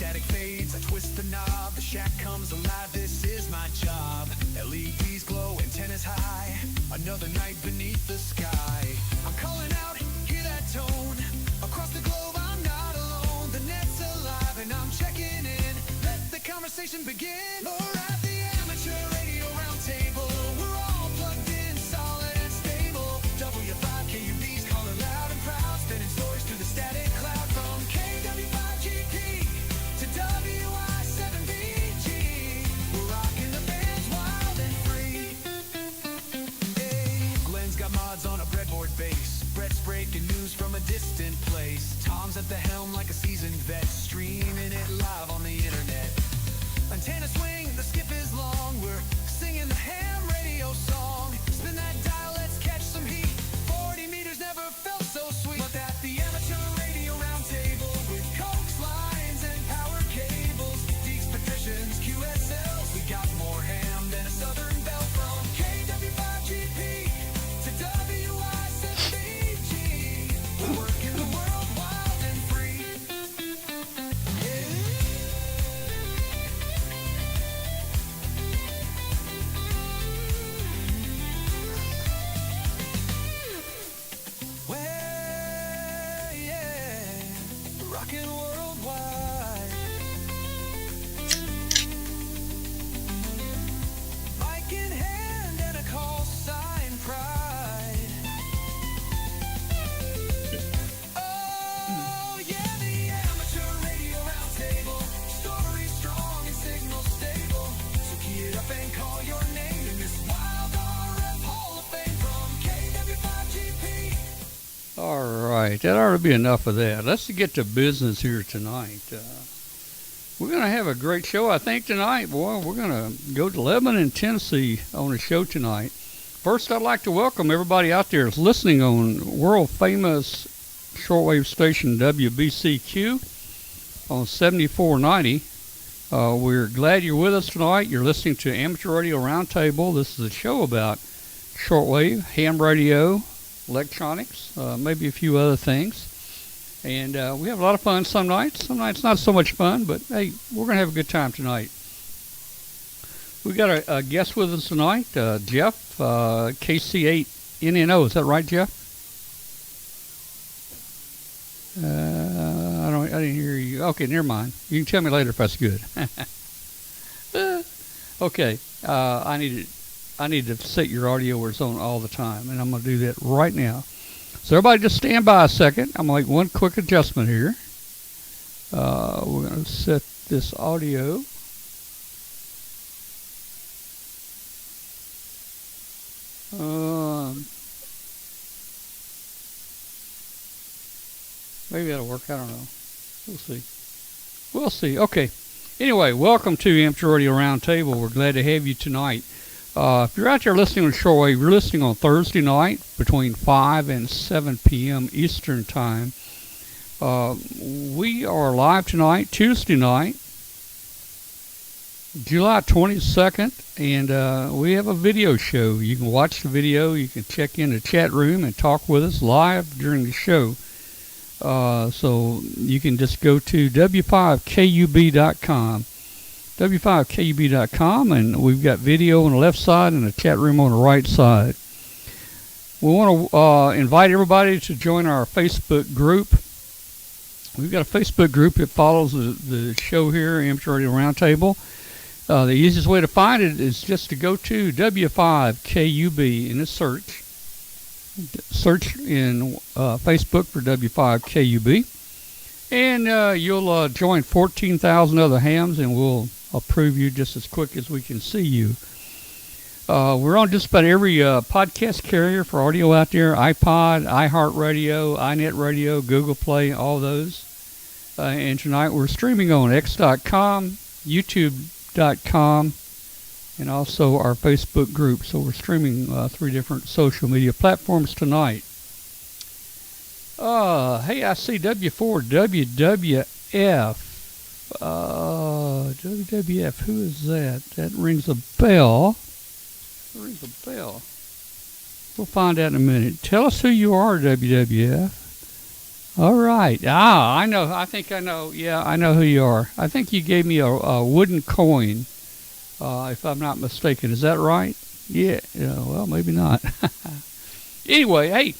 static fades, I twist the knob, the shack comes alive, this is my job. LEDs glow, antennas high, another night beneath the sky. I'm calling out, hear that tone, across the globe I'm not alone. The net's alive and I'm checking in, let the conversation begin. We're at the amateur radio roundtable, we're all plugged in, solid and stable. W5KUB's calling loud and proud, spinning stories through the static cloud. From KW5GP to WI7BG, we're rocking the bands wild and free. Hey, Glenn's got mods on a breadboard base, Brett's breaking news from a distant place. Tom's at the helm like a seasoned vet, streaming it live on the internet. Antenna swing, the skip is long, we're singing the ham radio song. Spin that dial, let's catch some heat, 40 meters never felt so sweet. But at the amateur radio roundtable, with coax lines and power cables, Deeks, Patricians, QSLs, we got more ham than a southern belle. From KW5GP to WI7BG, we're working the world wild and free. Well, yeah, rockin' worldwide. Mic in hand and a call sign pride. Oh, yeah, the amateur radio roundtable. Story strong and signal stable. So key it up and call your name in this wild RF Hall of Fame. From KW5GP. All right, that ought to be enough of that. Let's get to business here tonight. We're going to have a great show, I think, tonight. Boy, we're going to go to Lebanon, Tennessee on the show tonight. First, I'd like to welcome everybody out there that's listening on world-famous shortwave station WBCQ on 7490. We're glad you're with us tonight. You're listening to Amateur Radio Roundtable. This is a show about shortwave, ham radio, electronics, maybe a few other things. And we have a lot of fun some nights not so much fun, but hey, we're going to have a good time tonight. We got a guest with us tonight, Jeff, KC8NNO. Is that right, Jeff? I didn't hear you. Okay, never mind. You can tell me later if that's good. Okay, I need to set your audio where it's on all the time, and I'm going to do that right now. So everybody just stand by a second. I'm going to make one quick adjustment here. We're going to set this audio. Maybe that'll work. I don't know. We'll see. We'll see. Okay. Anyway, welcome to Amateur Radio Roundtable. We're glad to have you tonight. If you're out there listening on shortwave, you're listening on Thursday night between 5 and 7 p.m. Eastern Time. We are live tonight, Tuesday night, July 22nd, and we have a video show. You can watch the video. You can check in the chat room and talk with us live during the show. So you can just go to w5kub.com. w5kub.com, and we've got video on the left side and a chat room on the right side. We want to invite everybody to join our Facebook group. We've got a Facebook group that follows the show here, Amateur Radio Roundtable. The easiest way to find it is just to go to W5KUB in the search. Search in Facebook for W5KUB. And you'll join 14,000 other hams, and we'll approve you just as quick as we can see you. We're on just about every podcast carrier for audio out there: iPod, iHeartRadio, iNet Radio, Google Play, all those. And tonight we're streaming on x.com, youtube.com, and also our Facebook group. So we're streaming 3 different social media platforms tonight. Hey, I see W4 WWF. WWF, who is that? That rings a bell. We'll find out in a minute. Tell us who you are, WWF. All right. I know. I think I know. Yeah, I know who you are. I think you gave me a wooden coin, if I'm not mistaken. Is that right? Yeah. Yeah. Well, maybe not. Anyway, hey,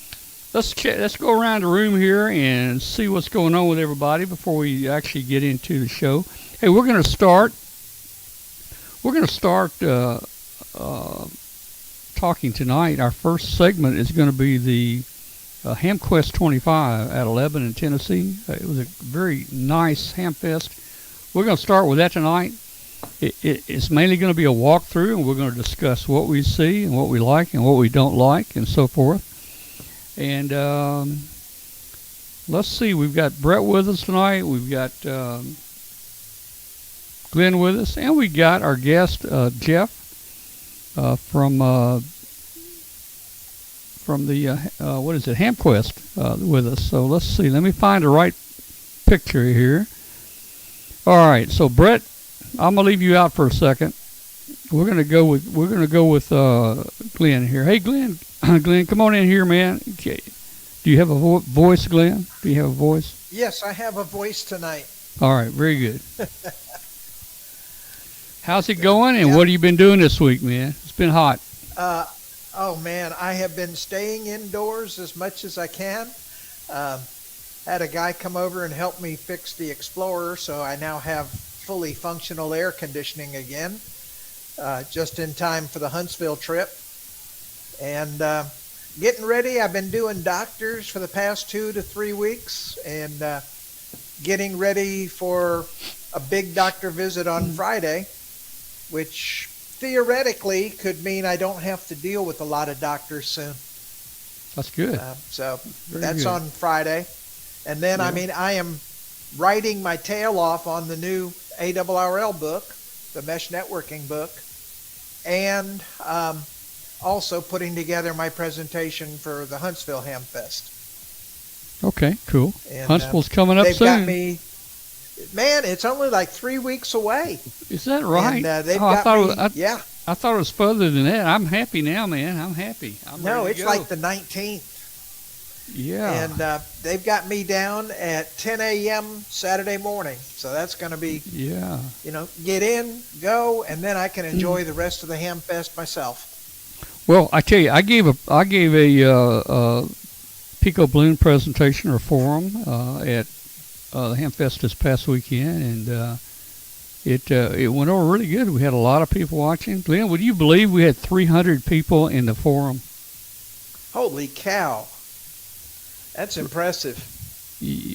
let's go around the room here and see what's going on with everybody before we actually get into the show. Hey, we're going to start. We're going to start talking tonight. Our first segment is going to be the Hamquest 25 out of Lebanon, Tennessee. It was a very nice hamfest. We're going to start with that tonight. It's mainly going to be a walkthrough, and we're going to discuss what we see and what we like and what we don't like and so forth. And let's see, we've got Brett with us tonight. We've got Glenn with us, and we got our guest Jeff from the what is it, Hamquest, with us. So let's see. Let me find the right picture here. All right. So Brett, I'm gonna leave you out for a second. We're gonna go with Glenn here. Hey, Glenn, Glenn, come on in here, man. Okay. Do you have a voice, Glenn? Do you have a voice? Yes, I have a voice tonight. All right. Very good. How's it going? And what have you been doing this week, man? It's been hot. Oh man, I have been staying indoors as much as I can. Had a guy come over and help me fix the Explorer, so I now have fully functional air conditioning again, just in time for the Huntsville trip. And getting ready. I've been doing doctors for the past 2 to 3 weeks, and getting ready for a big doctor visit on Friday, which theoretically could mean I don't have to deal with a lot of doctors soon. That's good. So Very that's good. on Friday. And then, Yeah. I am writing my tail off on the new ARRL book, the mesh networking book, and also putting together my presentation for the Huntsville Hamfest. Okay, cool. And, Huntsville's coming up they've soon. got me, man, it's only like 3 weeks away. Is that right? And they've I got thought me, it was, yeah. I thought it was further than that. I'm happy now, man. I'm happy. I'm No, ready it's to go. like the 19th. Yeah. And they've got me down at 10 a.m. Saturday morning. So that's going to be, Yeah. get in, go, and then I can enjoy the rest of the Hamfest myself. Well, I tell you, I gave a Pico Balloon presentation or forum at the Hamfest this past weekend, and it went over really good. We had a lot of people watching. Glenn, would you believe we had 300 people in the forum? Holy cow. That's impressive.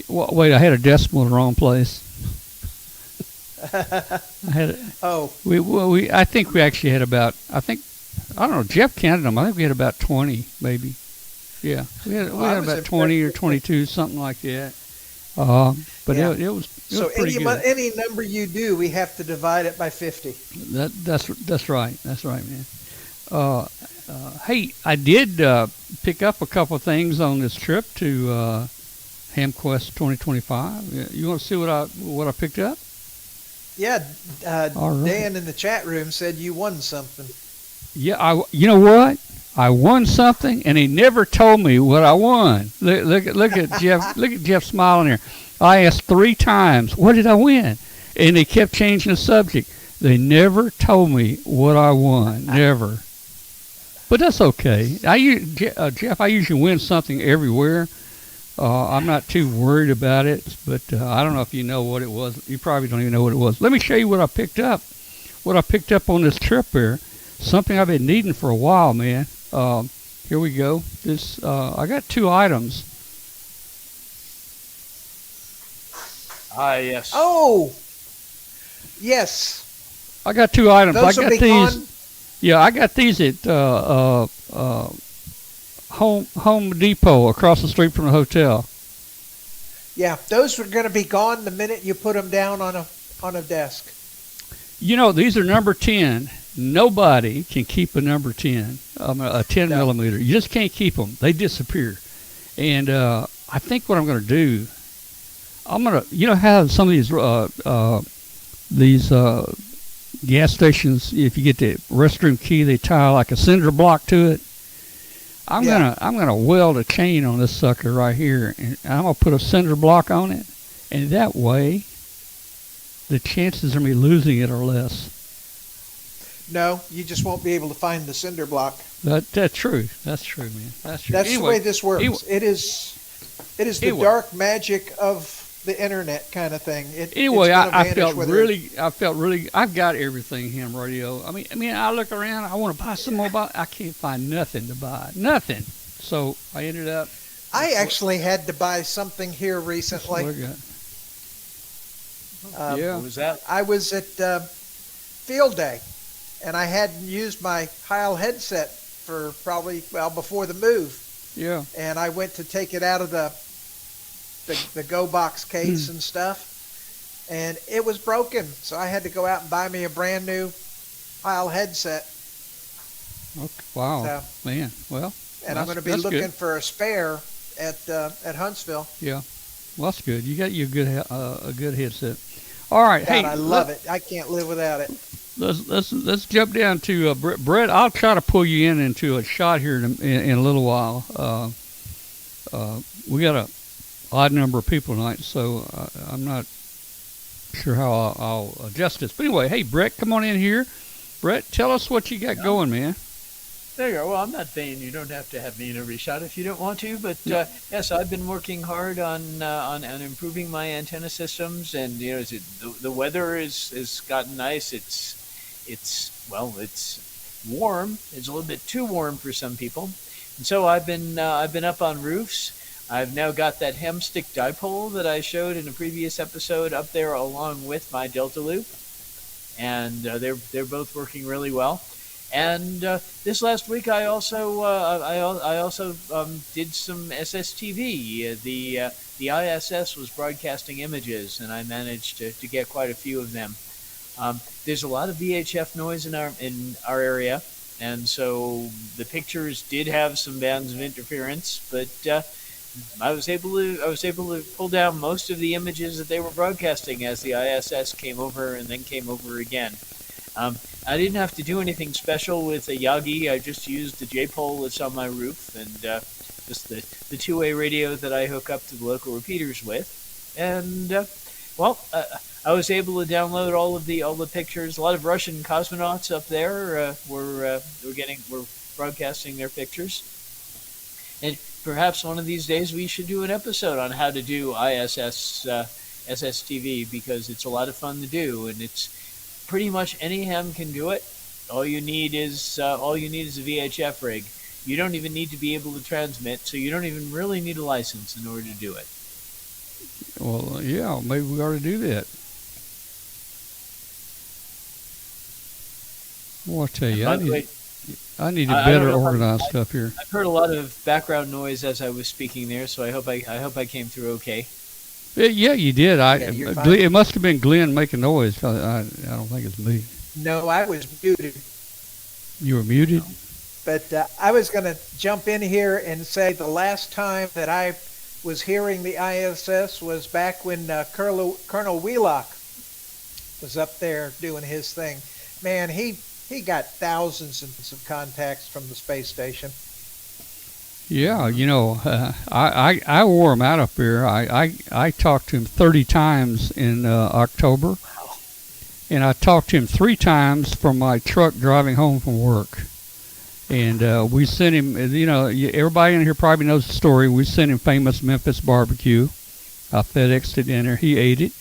Wait, I had a decimal in the wrong place. I had. Oh, I think we actually had about. I don't know. Jeff counted them. I think we had about 20, maybe. Yeah, we had about 20 or 22, something like that. But Yeah. it was so pretty good. any number you do, we have to divide it by 50. That's right. That's right, man. Hey, I did pick up a couple of things on this trip to Hamquest 2025. You want to see what I picked up? Yeah, All right. Dan in the chat room said you won something. Yeah, you know what? I won something, and he never told me what I won. Look at Jeff. Look at Jeff smiling here. I asked 3 times, "What did I win?" And they kept changing the subject. They never told me what I won. Never. But that's okay. Jeff, I usually win something everywhere. I'm not too worried about it, but I don't know if you know what it was. You probably don't even know what it was. Let me show you what I picked up. What I picked up on this trip here. Something I've been needing for a while, man. Here we go. I got 2 items. Yes. Oh, yes. I got 2 items. Those I will got be these. gone. Yeah, I got these at Home Depot across the street from the hotel. Yeah, those are going to be gone the minute you put them down on a desk. These are number 10. Nobody can keep a number 10, a 10 No. millimeter. You just can't keep them. They disappear. And I think what I'm going to do, I'm going to, how some of these gas stations, if you get the restroom key, they tie like a cinder block to it. I'm gonna weld a chain on this sucker right here, and I'm gonna put a cinder block on it, and that way, the chances of me losing it are less. No, you just won't be able to find the cinder block. That's true. That's true, man. That's true. That's Anyway, the way this works. It is the Anyway. dark magic of the internet kind of thing. Anyway, it's gonna I vanish felt whether- really. I've got everything ham radio. I mean, I look around. I want to buy some more. I can't find nothing to buy. Nothing. So I ended up. I actually had to buy something here Look recently. at. Yeah. What was that? I was at field day, and I hadn't used my Heil headset for probably before the move, Yeah. and I went to take it out of the Go Box case and stuff, and it was broken. So I had to go out and buy me a brand new Heil headset. Okay. Wow. So, Man. Well. and I'm going to be that's looking good. for a spare at Huntsville. Yeah. Well, that's good. You got you a good headset. All right. God, Hey, I love it. I can't live without it. Let's jump down to Brett. I'll try to pull you into a shot here in a little while. We got a odd number of people tonight, so I'm not sure how I'll adjust this. But anyway, hey Brett, come on in here. Brett, tell us what you got going, man. There you go. Well, I'm not saying you don't have to have me in every shot if you don't want to, but yes, I've been working hard on improving my antenna systems, and the weather is gotten nice. It's warm. It's a little bit too warm for some people, and so I've been up on roofs. I've now got that ham stick dipole that I showed in a previous episode up there, along with my Delta Loop, and they're both working really well. And this last week, I also did some SSTV. The ISS was broadcasting images, and I managed to get quite a few of them. There's a lot of VHF noise in our area, and so the pictures did have some bands of interference, but I was able to pull down most of the images that they were broadcasting as the ISS came over and then came over again. I didn't have to do anything special with a Yagi. I just used the J-pole that's on my roof and just the two-way radio that I hook up to the local repeaters with. And I was able to download all the pictures. A lot of Russian cosmonauts up there were broadcasting their pictures. And perhaps one of these days we should do an episode on how to do ISS SSTV, because it's a lot of fun to do, and it's pretty much any ham can do it. All you need is a VHF rig. You don't even need to be able to transmit, so you don't even really need a license in order to do it. Well, yeah, maybe we ought to do that. Well, I'll tell you, I need to better organize stuff here. I've heard a lot of background noise as I was speaking there, so I hope I came through okay. Yeah, you did. You're fine. It must have been Glenn making noise. I don't think it's me. No, I was muted. You were muted? But I was going to jump in here and say the last time that I was hearing the ISS was back when Colonel Wheelock was up there doing his thing. Man, he got thousands of contacts from the space station. Yeah, I wore him out up there. I talked to him 30 times in October, and I talked to him 3 times from my truck driving home from work. And we sent him, everybody in here probably knows the story. We sent him famous Memphis barbecue. I FedExed it in there. He ate it.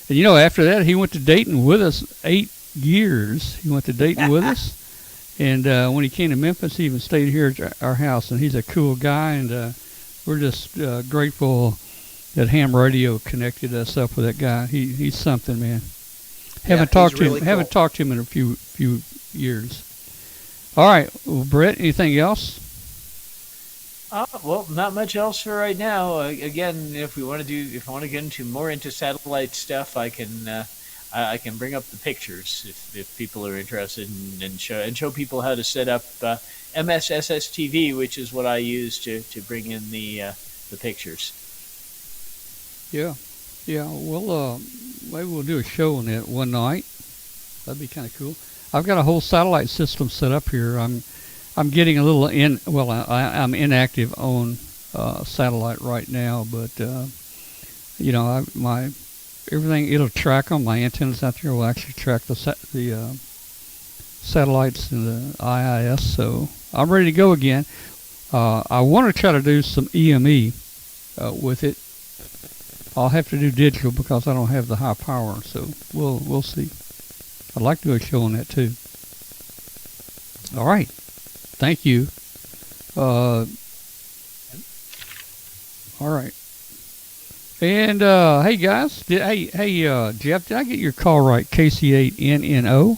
And, after that, he went to Dayton with us 8 years. He went to Dayton with us. And when he came to Memphis, he even stayed here at our house. And he's a cool guy. And we're just grateful that ham radio connected us up with that guy. He's something, man. Haven't talked to him in a few years. All right, well, Brett, anything else? Well, not much else for right now. Again, if I want to get into satellite stuff, I can bring up the pictures if people are interested and show people how to set up MSSSTV, which is what I use to bring in the pictures. Yeah. Well, maybe we'll do a show on that one night. That'd be kind of cool. I've got a whole satellite system set up here. I'm getting a little I'm inactive on satellite right now, but my everything, it'll track them. My antennas out there will actually track the satellites and the IIS. So I'm ready to go again. I want to try to do some EME with it. I'll have to do digital because I don't have the high power. So we'll see. I'd like to do a show on that too. All right. Thank you. All right. And hey guys, Jeff, did I get your call right? KC8NNO.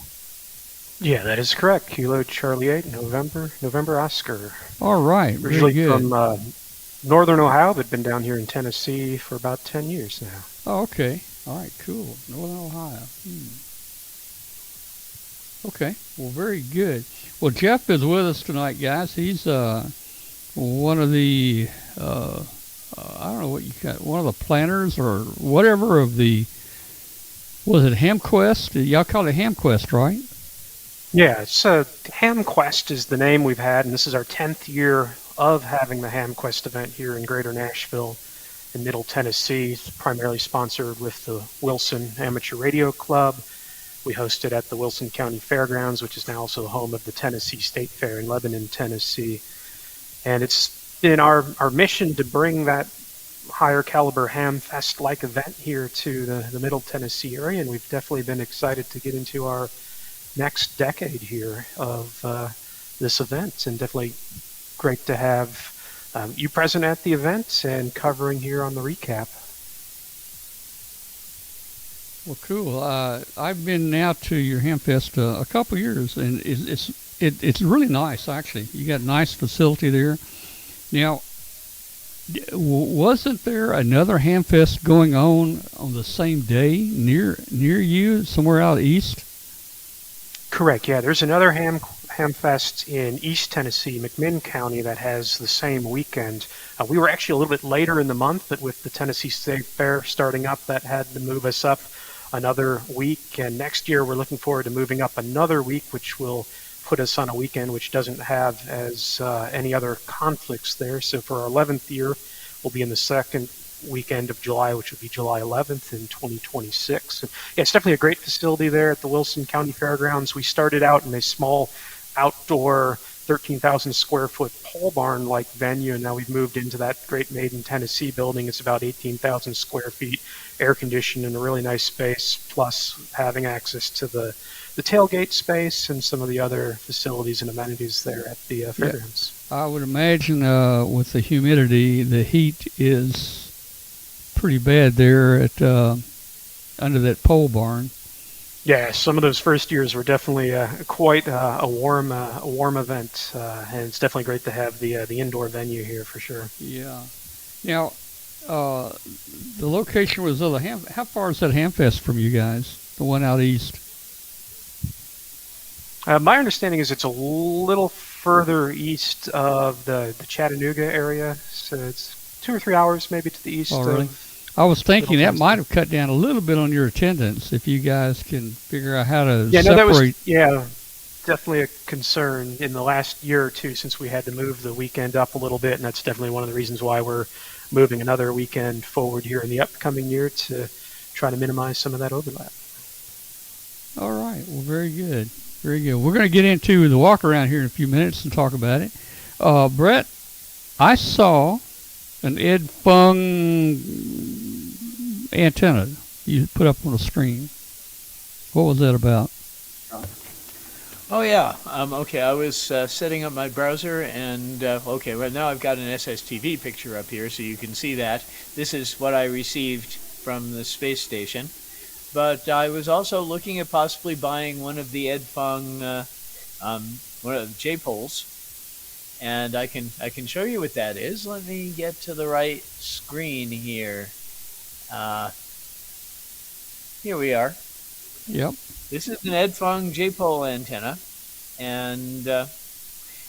Yeah, that is correct. Kilo Charlie 8, November Oscar. All right, very Originally good. from Northern Ohio, but been down here in Tennessee for about 10 years now. Oh, okay. All right, cool. Northern Ohio. Okay, well, very good. Well, Jeff is with us tonight, guys. He's one of the, I don't know what you got, one of the planners or whatever of the, was it Hamquest? Y'all call it Hamquest, right? Yeah, so Hamquest is the name we've had, and this is our 10th year of having the Hamquest event here in Greater Nashville in Middle Tennessee. It's primarily sponsored with the Wilson Amateur Radio Club. We host it at the Wilson County Fairgrounds, which is now also home of the Tennessee State Fair in Lebanon, Tennessee. And it's been our mission to bring that higher caliber hamfest-like event here to the Middle Tennessee area, and we've definitely been excited to get into our next decade here of this event, and definitely great to have you present at the event and covering here on the recap. Well, cool. I've been now to your Hamfest a couple years, and it's really nice, actually. You got a nice facility there. Now, wasn't there another Hamfest going on the same day near you, somewhere out east? Correct, yeah. There's another Hamfest in East Tennessee, McMinn County, that has the same weekend. We were actually a little bit later in the month, but with the Tennessee State Fair starting up, that had to move us up another week. And next year, we're looking forward to moving up another week, which will put us on a weekend which doesn't have as any other conflicts there. So for our 11th year, we'll be in the second weekend of July, which will be July 11th in 2026. And yeah, it's definitely a great facility there at the Wilson County Fairgrounds. We started out in a small outdoor 13,000 square foot pole barn like venue, and now we've moved into that great Made in Tennessee building. It's about 18,000 square feet, air conditioned, and a really nice space, plus having access to the tailgate space and some of the other facilities and amenities there at the fairgrounds. I would imagine with the humidity, the heat is pretty bad there at under that pole barn. Yeah, some of those first years were definitely quite a warm event, and it's definitely great to have the indoor venue here for sure. Yeah. Now, the location was other how far is that Hamfest from you guys? The one out east. My understanding is it's a little further east of the Chattanooga area, so it's 2 or 3 hours maybe to the east. Oh, really? I was thinking that might have cut down a little bit on your attendance if you guys can figure out how to separate. That was definitely a concern in the last year or two since we had to move the weekend up a little bit, and that's definitely one of the reasons why we're moving another weekend forward here in the upcoming year to try to minimize some of that overlap. All right. Well, very good. Very good. We're going to get into the walk around here in a few minutes and talk about it. Brett, I saw an Ed Fung antenna you put up on the screen. What was that about? Oh yeah. Okay. I was setting up my browser, and right now I've got an SSTV picture up here, so you can see that. This is what I received from the space station. But I was also looking at possibly buying one of the Ed Fung, one of the J-poles, and I can show you what that is. Let me get to the right screen here. Here we are. Yep. This is an Ed Fung J-pole antenna, and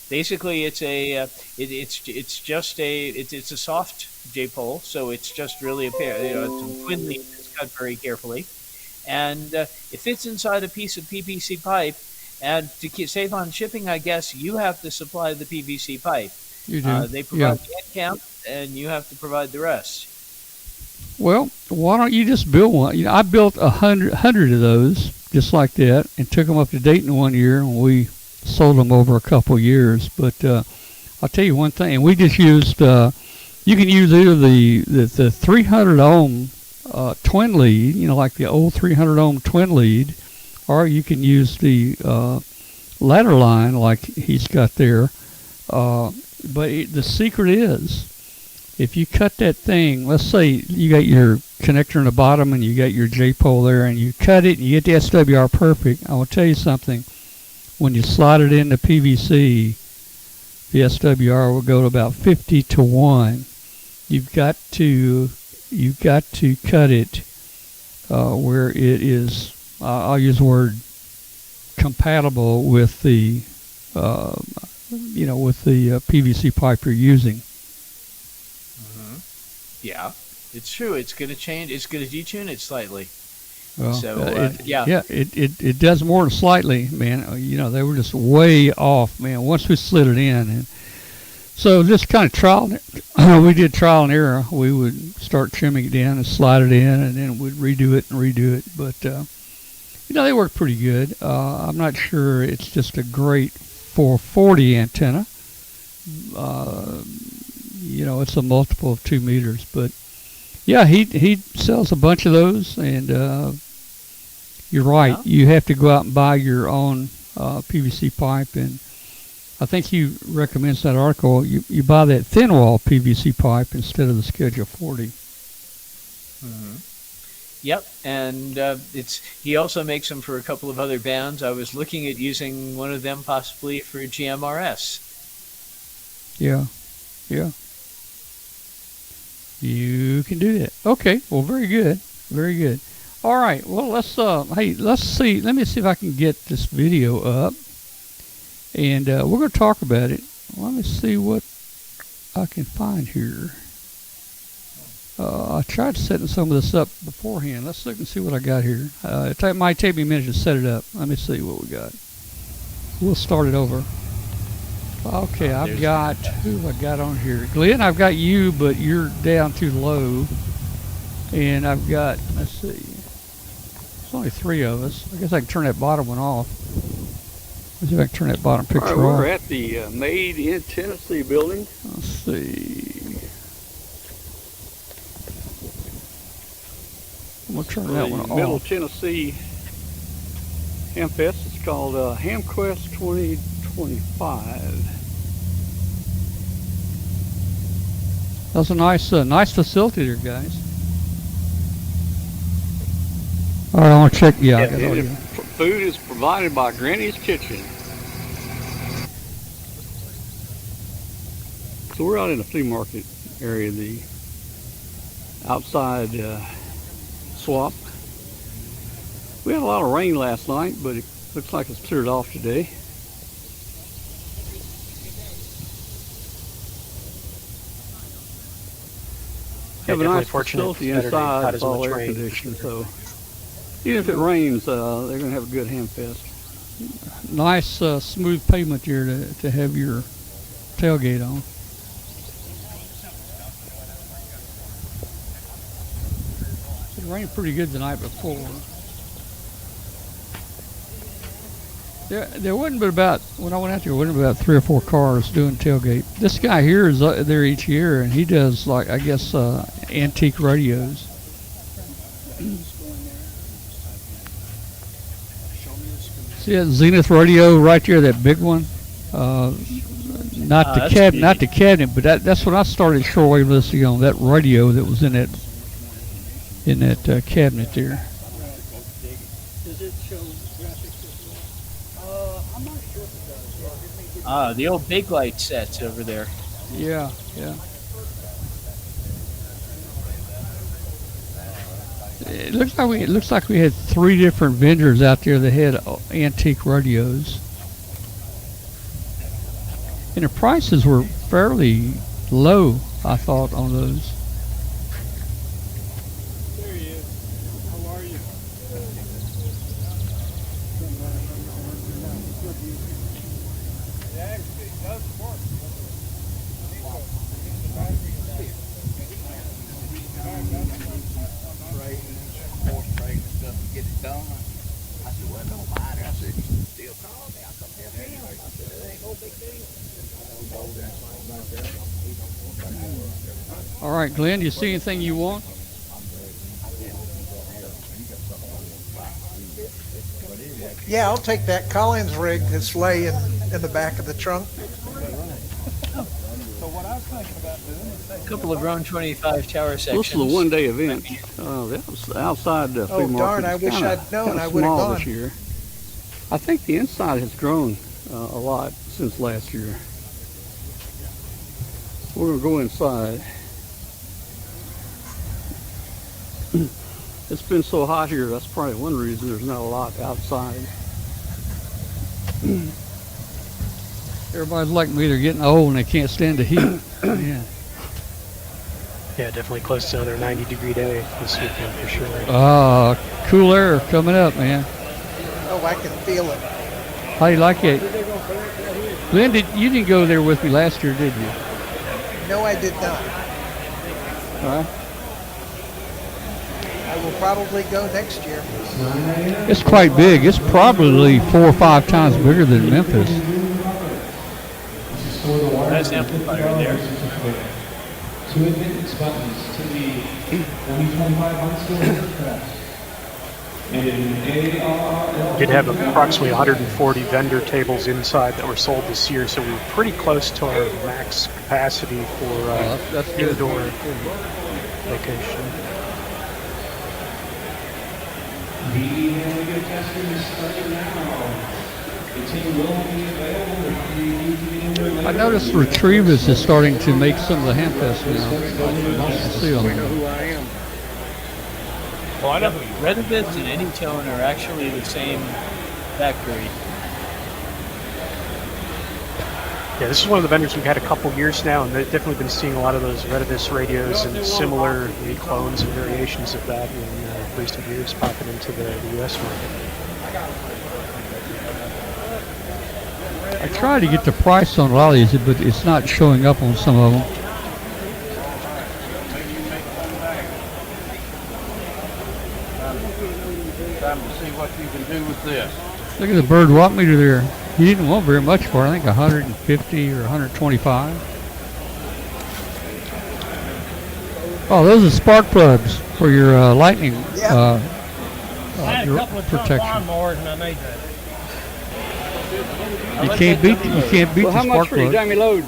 basically it's a it's a soft J-pole, so it's just really a pair. It's a twin leaf that's cut very carefully. And it fits inside a piece of PVC pipe, And to save on shipping, I guess you have to supply the PVC pipe. You do. They Yeah. provide the end cap, and you have to provide the rest. Well, why don't you just build one? You know, I built 100 of those just like that, and took them up to Dayton one year, and we sold them over a couple years. But I'll tell you one thing, and we just used. You can use either the 300 ohm twin lead, you know, like the old 300 ohm twin lead, or you can use the ladder line like he's got there. But the secret is, if you cut that thing, let's say you got your connector in the bottom and you got your J-pole there, and you cut it and you get the SWR perfect, I will tell you something. When you slide it into PVC, the SWR will go to about 50 to 1. You've got to cut it where it is, I'll use the word compatible with the with the PVC pipe you're using. Yeah, it's true. It's going to change. It's going to detune it slightly. Well, So, yeah. Yeah, it does more than slightly, man. You know, they were just way off, man, once we slid it in. And so just kind of we did trial and error. We would start trimming it in and slide it in, and then we'd redo it. But, they work pretty good. I'm not sure it's just a great 440 antenna. It's a multiple of 2 meters, but yeah, he sells a bunch of those, and you're right. Yeah. You have to go out and buy your own PVC pipe, and I think he recommends that article. You buy that thin wall PVC pipe instead of the Schedule 40. Yep, and he also makes them for a couple of other bands. I was looking at using one of them possibly for GMRS. Yeah. You can do that. Okay. Well, very good. Very good. All right. Well, let's see. Let me see if I can get this video up, and we're going to talk about it. Let me see what I can find here. I tried setting some of this up beforehand. Let's look and see what I got here. It might take me a minute to set it up. Let me see what we got. We'll start it over. Okay, I've got, who have I got on here? Glenn, I've got you, but you're down too low. And I've got, let's see, there's only 3 of us. I guess I can turn that bottom one off. Let's see if I can turn that bottom picture off. We're at the Made in Tennessee building. Let's see. I'm going to turn that one off. Middle Tennessee Hamfest. It's called Hamquest 2025. That's a nice facility there, guys. All right, I want to check. Yeah, I got all you. Food is provided by Granny's Kitchen. So we're out in the flea market area, the outside swap. We had a lot of rain last night, but it looks like it's cleared off today. Have a nice facility inside. It's all air conditioned, so even if it rains, they're going to have a good Hamfest. Nice smooth pavement here to have your tailgate on. It rained pretty good the night before. There wasn't but about, when I went out there, wasn't about 3 or 4 cars doing tailgate. This guy here is there each year, and he does, like, I guess, antique radios. See that Zenith radio right there, that big one? Not the cabinet, but that's when I started shortwave listening on, that radio that was in that cabinet there. The old big light sets over there. Yeah. It looks like we had 3 different vendors out there that had antique radios, and the prices were fairly low, I thought, on those. There he is. How are you? All right, Glenn, do you see anything you want? Yeah, I'll take that Collins rig that's laying in the back of the trunk. A couple of Round 25 tower sections. This is a one-day event. The outside flea Oh, market darn, I is wish I'd known. I would have small gone. this year. I think the inside has grown a lot since last year. We're going to go inside. It's been so hot here, that's probably one reason there's not a lot outside. Everybody's like me, they're getting old and they can't stand the heat. Yeah. Yeah, definitely close to another 90-degree day this weekend for sure. Cool air coming up, man. Oh, I can feel it. How do you like it? Glenn, you didn't go there with me last year, did you? No, I did not. Huh? I will probably go next year. It's quite big. It's probably 4 or 5 times bigger than Memphis. Nice amplifier there. 2 admittance buttons to the 2025 Unskilled Press. Did have approximately 140 vendor tables inside that were sold this year, so we were pretty close to our max capacity for that's indoor location. The video testing is starting now. The team will be available if you need to get in there. I noticed Retrievers is starting to make some of the Hamfest now. I see them. Well, I know Redovitz and Anytone are actually the same factory. Yeah, this is one of the vendors we've had a couple years now, and they've definitely been seeing a lot of those Redovitz radios and similar clones and variations of that in recent years popping into the U.S. market. I tried to get the price on a lot of these, but it's not showing up on some of them. Time to see what you can do with this. Look at the bird watt meter there. He didn't want very much for it. I think 150 or 125. Oh, those are spark plugs for your lightning Yeah. I had a couple of truck protection. lawnmowers and I made that. You can't beat Well, how the much spark for the plug. dummy load?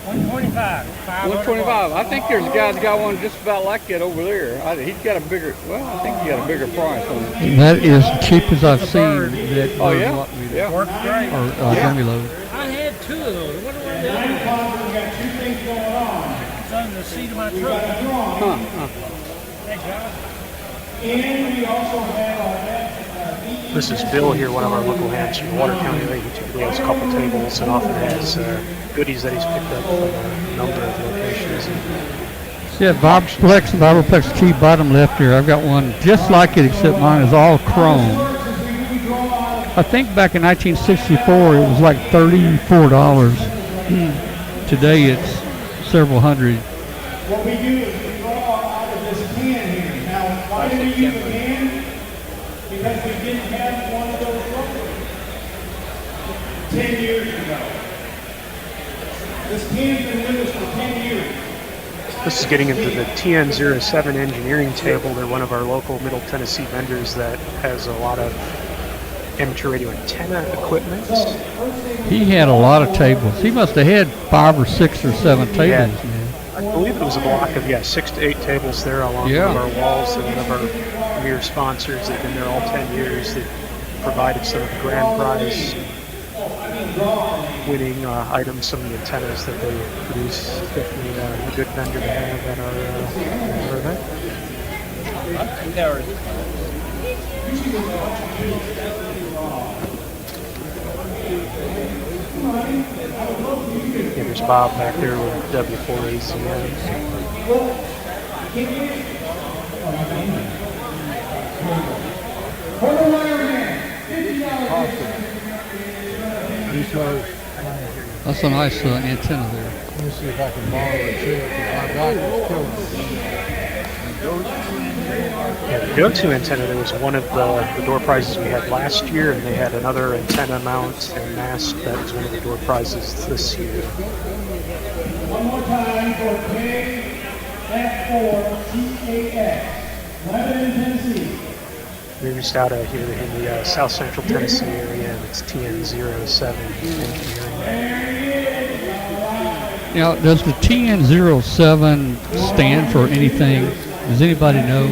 125. 125. I think there's a guy's got one just about like that over there. He's got a bigger. Well, I think he got a bigger price on it. That is the cheapest I've seen. That Oh bird yeah. watt meter Yeah. Worked great. or dummy load. I had 2 of those. What do I do? It's under the seat of my truck. Thanks, guys. This is Bill here, one of our local hands from Water County. He typically has a couple tables and often has goodies that he's picked up from a number of locations. See that Vibroplex key bottom left here? I've got one just like it, except mine is all chrome. I think back in 1964 it was like $34. Today it's several hundred. What we do is we draw out of this can here. Now, why do we use a can? Because we didn't have one of those rotors 10 years ago. This can's been with us for 10 years. This is getting into the TN07 engineering table. They're one of our local Middle Tennessee vendors that has a lot of amateur radio antenna equipment. He had a lot of tables. He must have had 5 or 6 or 7 tables, Yeah. man. I believe it was a block of 6 to 8 tables there along one of our walls. And one of our premier sponsors. They've been there all 10 years. They've provided some of the grand prize winning items, some of the antennas that they produce. Definitely a good vendor to have at our event. Yeah, there's Bob back there with W4AZM. That's a nice antenna there. Let me see if I can borrow a chair because my back is killing me. Yeah, the go-to antenna, there was one of the door prizes we had last year, and they had another antenna mount and mast that was one of the door prizes this year. One more time for KF4CAX, Lebanon, Tennessee. We're just out here in the South Central Tennessee area, and it's TN07 engineering. Now, does the TN07 stand for anything? Does anybody know?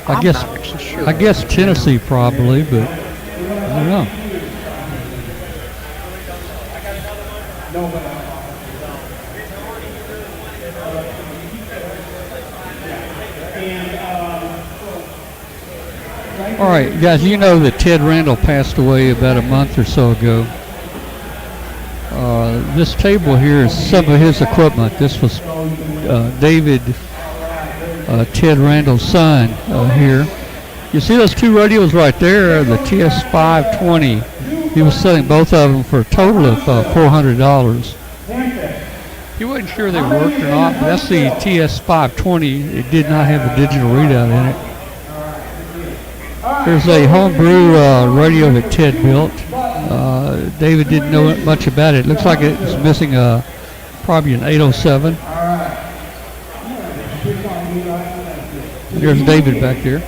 I guess Tennessee probably, but I don't know. All right, guys, you know that Ted Randall passed away about a month or so ago. This table here is some of his equipment. This was David, Ted Randall's son here. You see those two radios right there, the TS520. He was selling both of them for a total of $400. He wasn't sure they worked or not, but that's the TS520. It did not have a digital readout in it. There's a homebrew radio that Ted built. David didn't know much about it. Looks like it was missing probably an 807. There's David back there.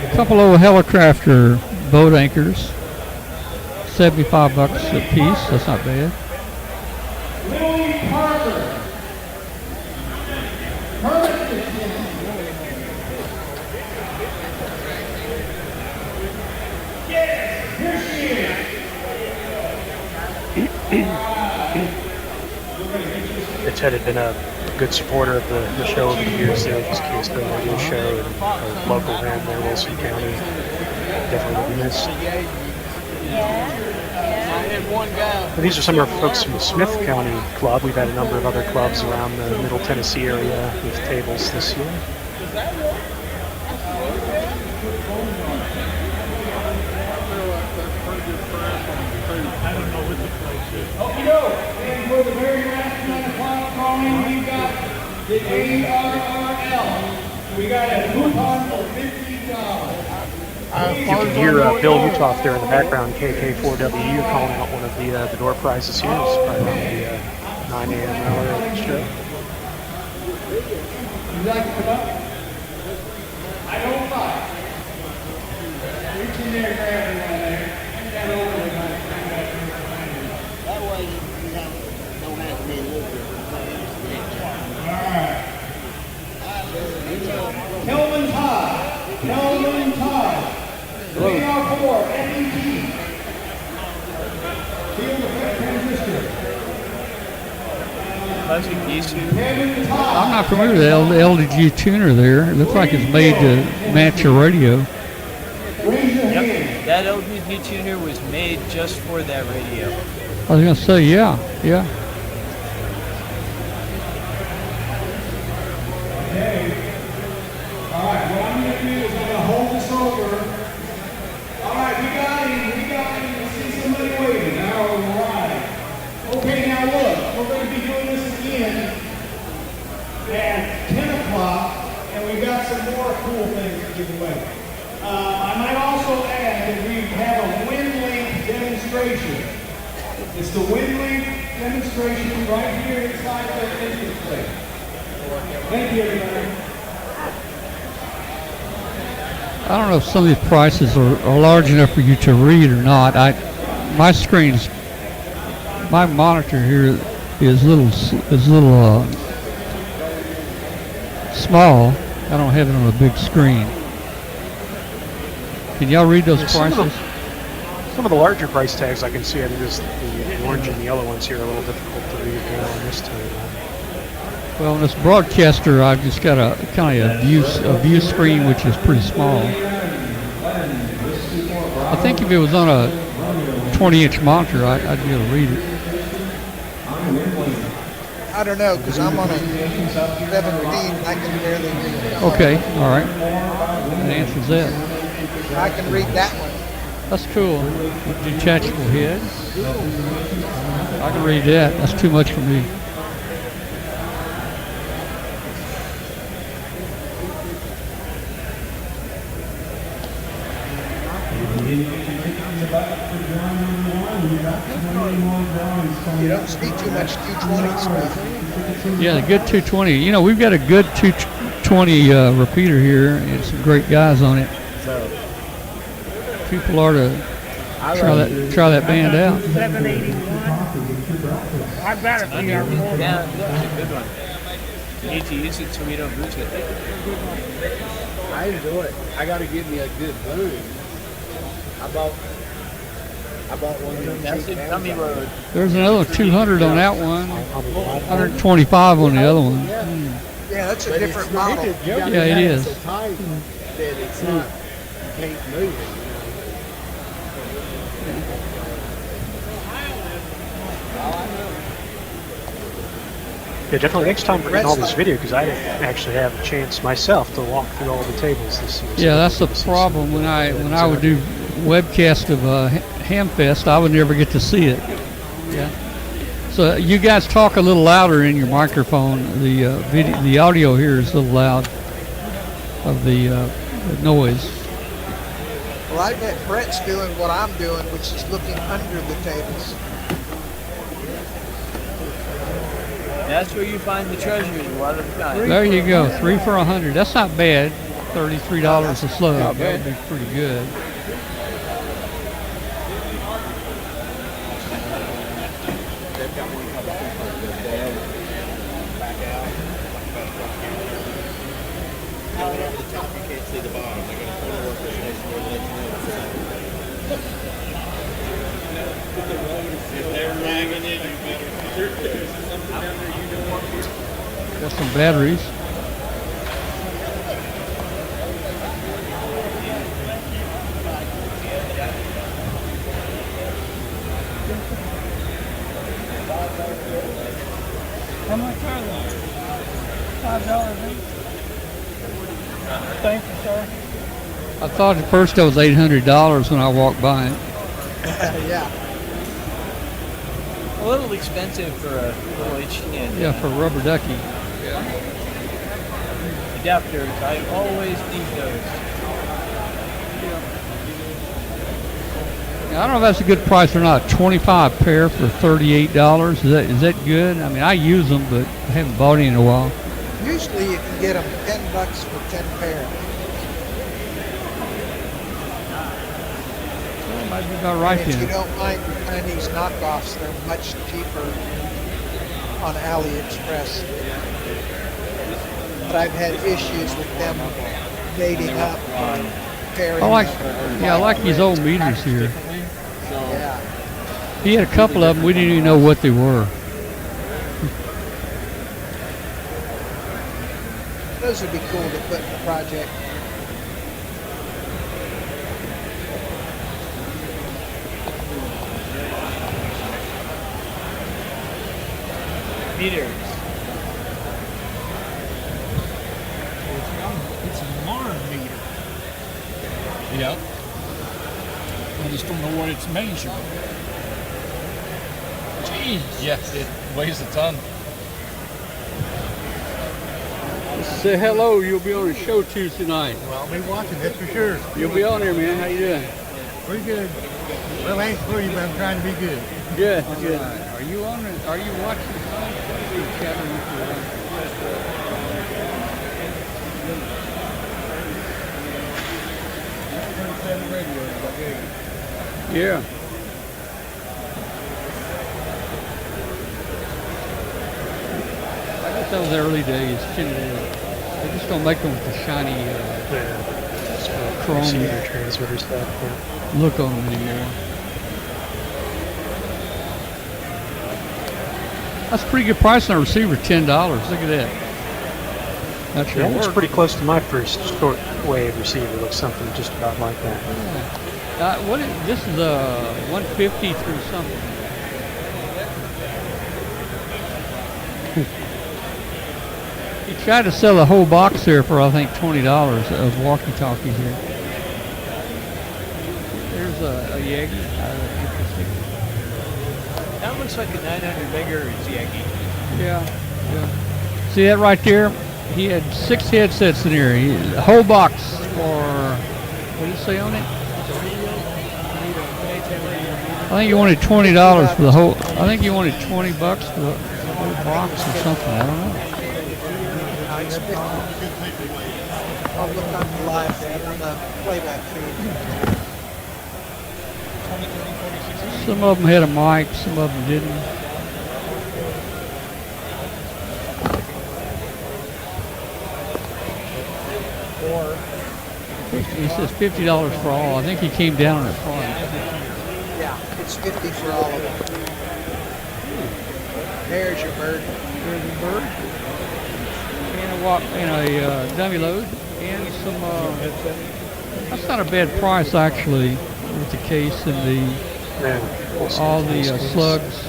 A couple of Helicrafter boat anchors. $75 a piece. That's not bad. Ted had been a good supporter of the show over the years. There was Keystone Radio Show and a local band there, Wilson County. Definitely will be missed. But these are some of our folks from the Smith County Club. We've had a number of other clubs around the Middle Tennessee area with tables this year. And for the very last 9 o'clock calling, we've got the ARRL. We got a coupon for $50. You can hear Bill Lutoff there in the background, KK4W, calling out one of the door prizes here. It's right around the 9 a.m. hour of the show. Would you like to come up? I don't fight. Reach in there and grab one there. Hand that over to my that way you don't have to be a little bit. All right. Kelvin Todd. Kelvin Todd. AR4 MET. Field effect transistor. I'm not familiar with the LDG tuner there. It looks like it's made to match a radio. Yep, that LDG tuner was made just for that radio. I was going to say, yeah. Okay. All right, what I'm going to do is I'm going to hold this over. All right, we got him. I see somebody waiting. All right. Okay, now look, we're going to be doing this again at 10 o'clock, and we've got some more cool things to give away. I might also add that we have a WinLink demonstration. It's the WinLink demonstration right here inside the entrance place. Thank you, everybody. I don't know if some of these prices are large enough for you to read or not. My screen's, my monitor here is little small. I don't have it on a big screen. Can y'all read those prices? Some of the larger price tags I can see, I think the orange and yellow ones here are a little difficult to read on this table. Well, in this broadcaster, I've just got a kind of a view screen, which is pretty small. I think if it was on a 20-inch monitor, I'd be able to read it. I don't know, because I'm on a 17. I can barely read it. Okay, all right. That answers that. I can read that one. That's cool. Detachable head. I can read that. That's too much for me. You don't see too much 220 stuff. Yeah, the good 220. You know, we've got a good 220 repeater here, and some great guys on it. People are to try that band out. 781. I've got it here. Yeah, that's a good one. You need to use it so we don't lose it. I enjoy it. I got to give me a good boom. I bought one of them. That's the dummy road. There's another 200 on that one. 125 on the other one. Yeah, that's a different model. Yeah, it is. So tight that it's not, you can't move it. Yeah, definitely next time we're getting all this video, because I didn't actually have a chance myself to walk through all the tables this year. Yeah, that's the problem. When I would do webcast of Hamfest, I would never get to see it. Yeah. So you guys talk a little louder in your microphone. The audio here is a little loud of the noise. Well, I bet Brett's doing what I'm doing, which is looking under the tables. That's where you find the treasures a lot of the time. There you go, 3 for $100. That's not bad. $33 a slug. That would be pretty good. Got some batteries. How much are they? $5 each. Thank you, sir. I thought at first it was $800 when I walked by it. Yeah. A little expensive for a little HDN. Yeah, for a rubber ducky. Adapters, I always need those. I don't know if that's a good price or not. 25 pair for $38. Is that good? I mean, I use them, but I haven't bought any in a while. Usually you can get them $10 for 10 pair. Well, might be about right And if you then. don't mind the Chinese knockoffs, they're much cheaper on AliExpress. But I've had issues with them dating up or pairing I like, up. yeah, I like these old meters here. Yeah. He had a couple of them. We didn't even know what they were. Those would be cool to put in the project. Meters. It's a Marn meter. Yep. I just don't know what it's measuring. Jeez. Yes, it weighs a ton. Say hello. You'll be on the show Tuesday night. Well, I'll be watching, that's for sure. You'll be on there, man. How you doing? Pretty good. Well, I ain't for you, but I'm trying to be good. Good. Good. Are you on? Are you watching? Chattering with you. Yeah. I guess that was the early days. They just don't make them with the shiny chrome Receiver transmitter stuff. Yeah. look on them anymore. That's a pretty good price on a receiver, $10. Look at that. That's your That looks work. pretty close to my first short wave receiver. Looks something just about like that. This is a 150 through something. He tried to sell a whole box there for I think $20 of walkie-talkies here. There's a Yagi. Interesting. That looks like a 900 megahertz Yagi. Yeah. See that right there? He had 6 headsets in here. A whole box for, what did he say on it? I think he wanted $20 for the whole. I think he wanted $20 for the whole box or something. I don't know. I'll look on the live feed, on the playback feed. Some of them had a mic, some of them didn't. He says $50 for all. I think he came down on the price. Yeah, it's 50 for all of them. There's your bird. There's a bird. And a dummy load. And some, that's not a bad price actually, with the case and all the slugs.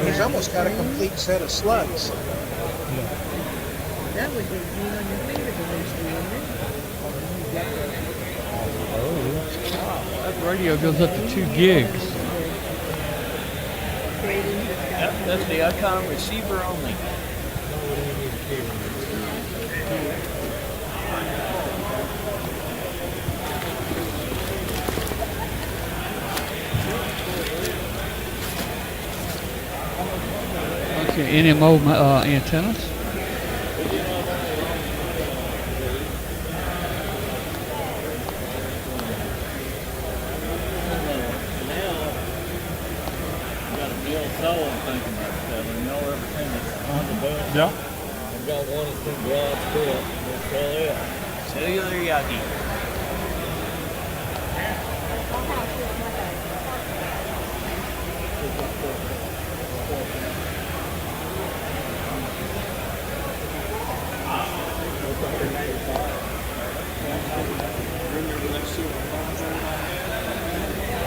He's almost got a complete set of slugs. That would be clean on your fingers eventually, wouldn't it? That radio goes up to 2 gigs. Yep, that's the Icon receiver only. Okay, NMO antennas. Yeah. I've got one that's been garage built. We'll sell it. Cellular Yagi.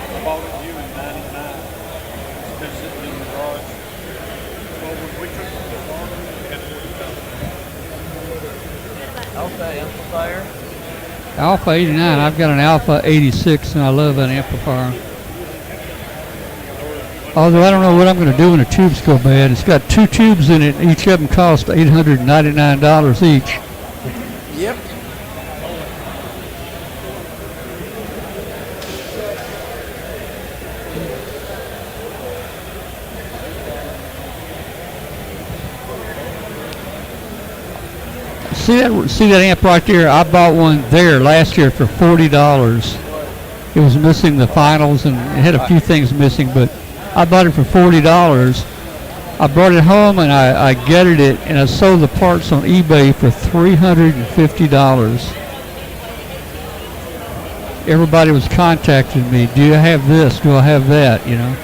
I bought it new in '99. It's been sitting in the garage. Well, when we took it to the farm, we had to Alpha amplifier. Alpha 89. I've got an Alpha 86 and I love that amplifier. Although I don't know what I'm going to do when the tubes go bad. It's got 2 tubes in it. Each of them cost $899 each. Yep. See that amp right there? I bought one there last year for $40. It was missing the finals and it had a few things missing, but I bought it for $40. I brought it home and I gutted it and I sold the parts on eBay for $350. Everybody was contacting me. Do you have this? Do I have that? You know.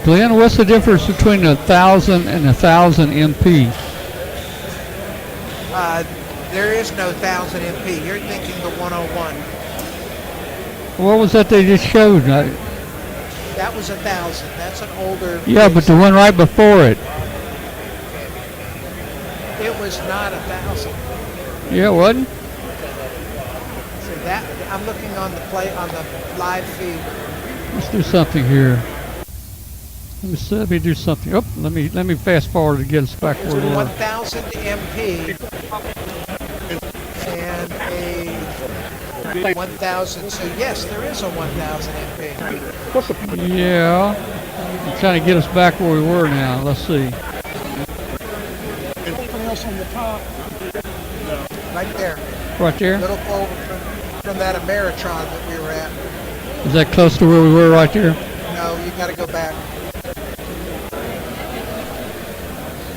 Glenn, what's the difference between 1,000 and 1,000 MP? There is no 1,000 MP. You're thinking the 101. What was that they just showed? That was 1,000. That's an older. Yeah, but the one right before it. It was not 1,000. Yeah, it wasn't? So that I'm looking on the live feed. Let's do something here. Let me do something. Oh, let me fast forward to get us back where we were. 1,000 MP and a 1,000. So yes, there is a 1,000 MP. Yeah. I'm trying to get us back where we were now. Let's see. Anything else on the top? Right there. Right there? A little forward from that Ameritron that we were at. Is that close to where we were right there? No, you got to go back.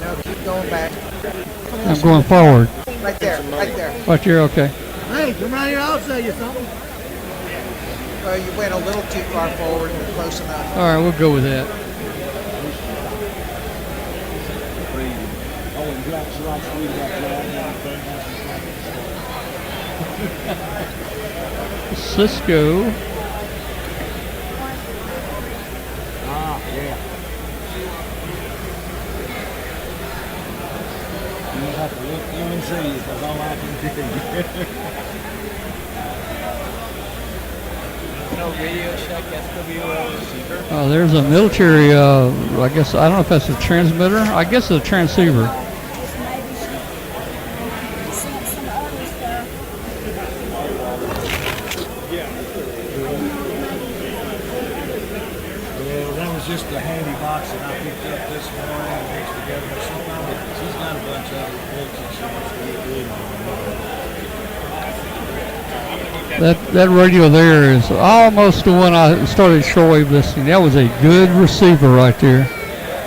No, keep going back. I'm going forward. Right there, right there. Right there, okay. Hey, come around here, I'll tell you something. Well, you went a little too far forward, but close enough. All right, we'll go with that. Oh, and Jack, she likes to read about that. Cisco. Yeah. You have to look UNC because all I can do. No Radio Shack FWO receiver. There's a military, I guess, I don't know if that's a transmitter. I guess it's a transceiver. Just a handy box that I picked up this morning and mixed together with something, but she's got a bunch of other books that she wants to get good on. That radio there is almost the one I started shortwave listening. That was a good receiver right there.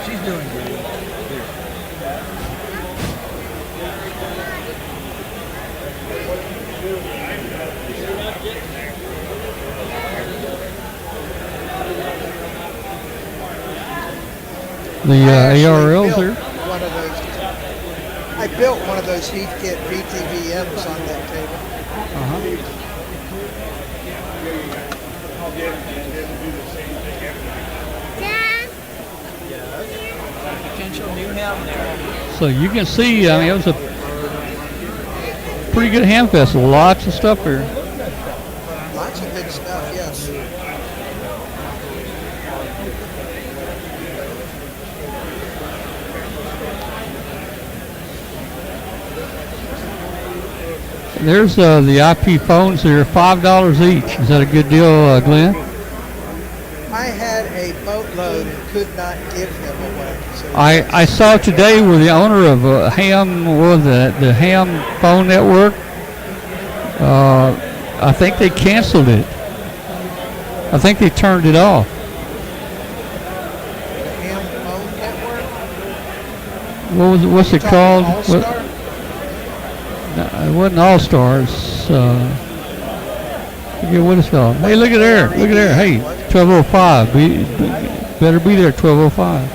She's doing good. The ARLs there. I built one of those Heathkit VTVMs on that table. Potential new ham there. So you can see, I mean, it was a pretty good hamfest. Lots of stuff here. Lots of good stuff, yes. There's the IP phones there, $5 each. Is that a good deal, Glenn? I had a boatload and could not give him away. So I saw today where the owner of Ham, or the Ham phone network, I think they canceled it. I think they turned it off. The Ham phone network? What's it called? All-Star? No, it wasn't All Stars. Forget what it's called. Hey, look at there. Look at there. Hey, 1205. Better be there, 1205.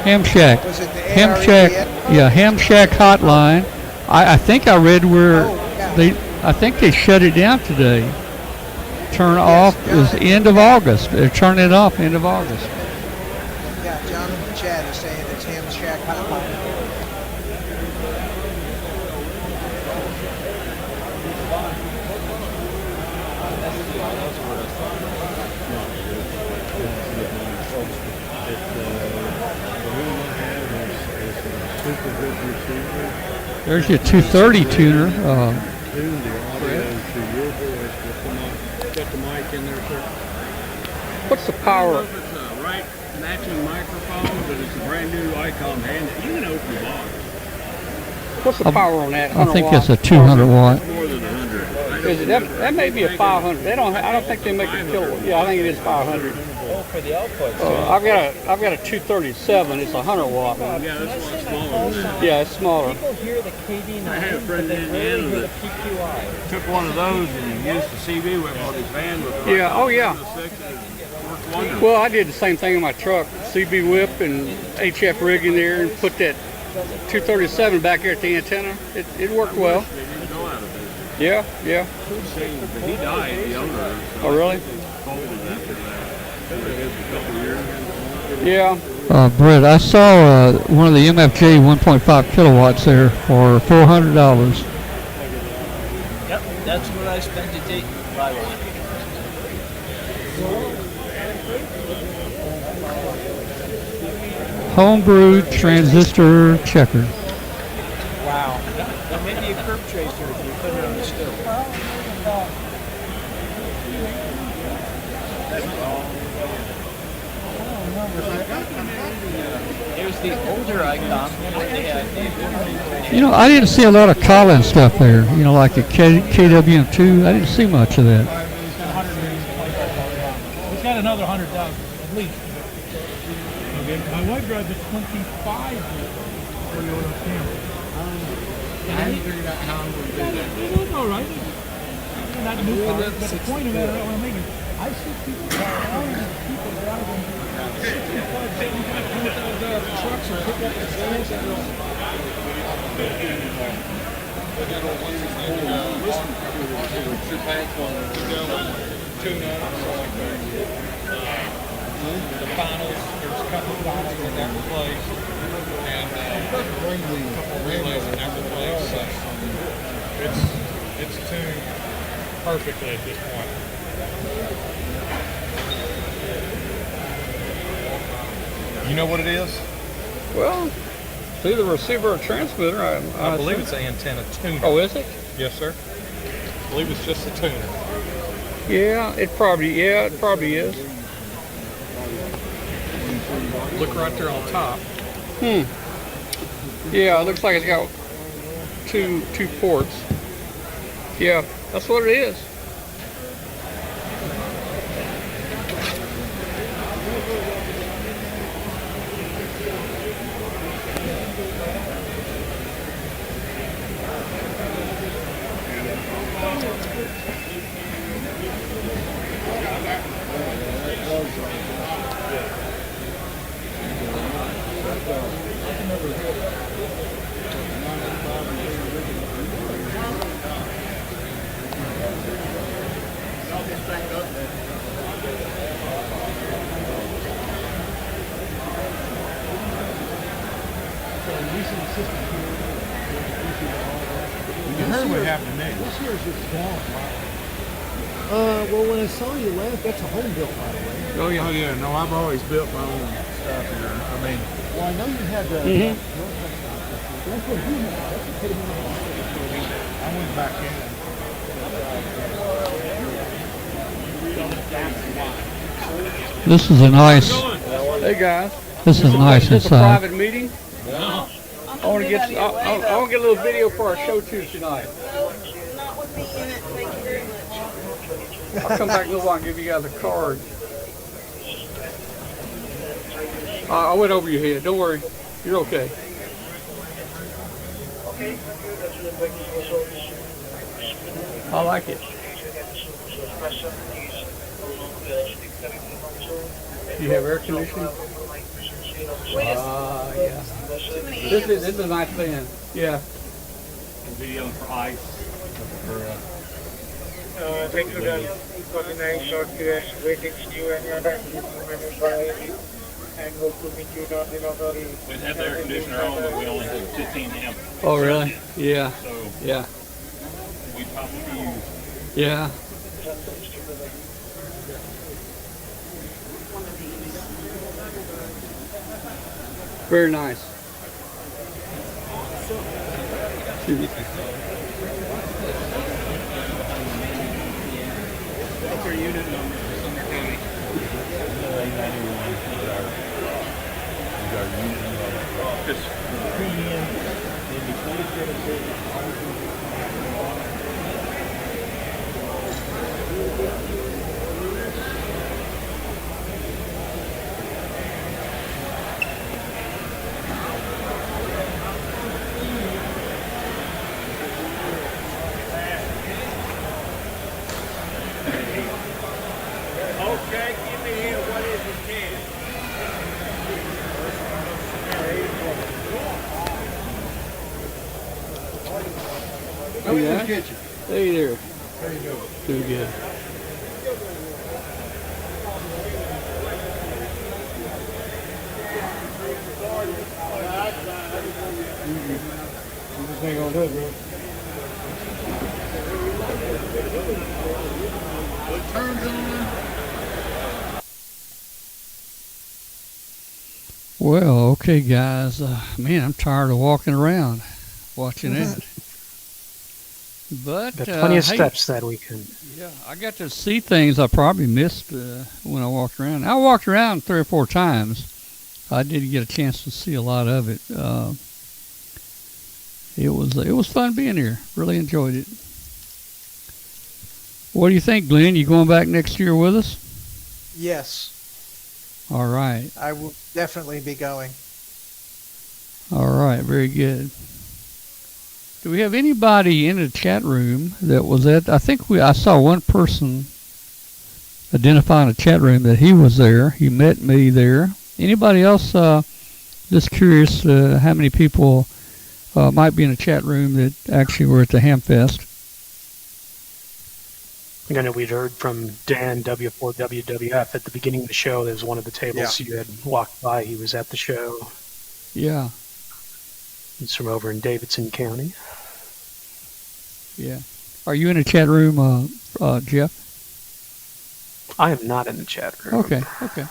Ham Shack. Was it the Ham Shack. Yeah, Ham Shack hotline. I think I read where I think they shut it down today. Turn off is end of August. They're turning it off end of August. Yeah, John in the chat is saying it's Ham Shack hotline. There's your 230 tuner. Tune the audio to your voice with the mic in there, sir. What's the power? It's a right matching microphone, but it's a brand new Icon hand. You can open the box. What's the power on that? I think it's a 200 watt. More than 100. Is it that may be a 500. They don't. I don't think they make a kilowatt. Yeah, I think it is 500. Oh, for the output. I've got a 237. It's 100 watt. Yeah, this one's smaller than that. Yeah, it's smaller. People hear the KD9, I had a friend but in they rarely hear Indiana the PQI. that took one of those and used the CB with on his van with the Yeah, oh yeah. worked wonderful. Well, I did the same thing in my truck. CB whip and HF rig in there and put that 237 back there at the antenna. It worked well. They didn't go out of business. Yeah, yeah. But he died, the owner. Oh, really? Folded after that. A couple of years ago. Yeah. Brett, I saw one of the MFJ 1.5 kilowatts there for $400. Yep, that's what I spent to date. Buy one. Homebrew transistor checker. Wow. There may be a curb tracer if you put it on the stove. There's the older Icon where they had the You know, I didn't see a lot of Collins stuff there. You know, like the KWM2. I didn't see much of that. It's got another 100,000 at least. Okay. My wife drives a 25 Toyota Camry. I haven't figured out how I'm going to do that. It's all right. Not new cars, but the point of it, what I'm making, I see people driving 65, 75 trucks The finals, there's a couple of finals in every place, and a couple relays in every place. So it's tuned perfectly at this point. You know what it is? Well, it's either receiver or transmitter. I believe it's an antenna tuner. Oh, is it? Yes, sir. I believe it's just a tuner. Yeah, it probably is. Look right there on top. Yeah, it looks like it's got two ports. Yeah, that's what it is. You heard what happened next. This year's just gone. Well, when I saw you last, that's a home built, by the way. Oh yeah, no, I've always built my own stuff here. I mean, Well, I know you had the. That's what you had. That's what put him in the hospital. I went back in. This is a nice. Hey guys. This is nice Is this a inside. private meeting? No. I want to get a little video for our show too tonight. Not with me in it, thank you very much. I'll come back in a little while and give you guys a card. I went over your head. Don't worry. You're okay. I like it. You have air conditioning? Yeah. This is a nice fan. Yeah. Video for ice. Thank you, Dal. 49 short periods waiting you and your time and hope to meet you down in Authority. We had the air conditioner on, but we only had 15 amp. Oh, really? Yeah. So Yeah. we popped the fuse. Yeah. Very nice. What's our unit number for Sumner County? 891 is our unit number. Just Okay, give me here what is it can. How are you in the kitchen? Hey there. There you go. Doing good. This ain't gonna do it, bro. What turns on? Well, okay, guys. Man, I'm tired of walking around watching that. But Got plenty of hey, steps that weekend. Yeah, I got to see things I probably missed when I walked around. I walked around 3 or 4 times. I did get a chance to see a lot of it. It was fun being here. Really enjoyed it. What do you think, Glenn? You going back next year with us? Yes, All right. I will definitely be going. All right. Very good. Do we have anybody in the chat room that was at? I think I saw one person identify in the chat room that he was there. He met me there. Anybody else just curious how many people might be in the chat room that actually were at the Hamfest. I know we'd heard from Dan W4WWF at the beginning of the show. There was one of the tables you had walked by. He was at the show. Yeah. He's from over in Davidson County. Yeah. Are you in the chat room, Jeff? I am not in the chat room. Okay. Okay.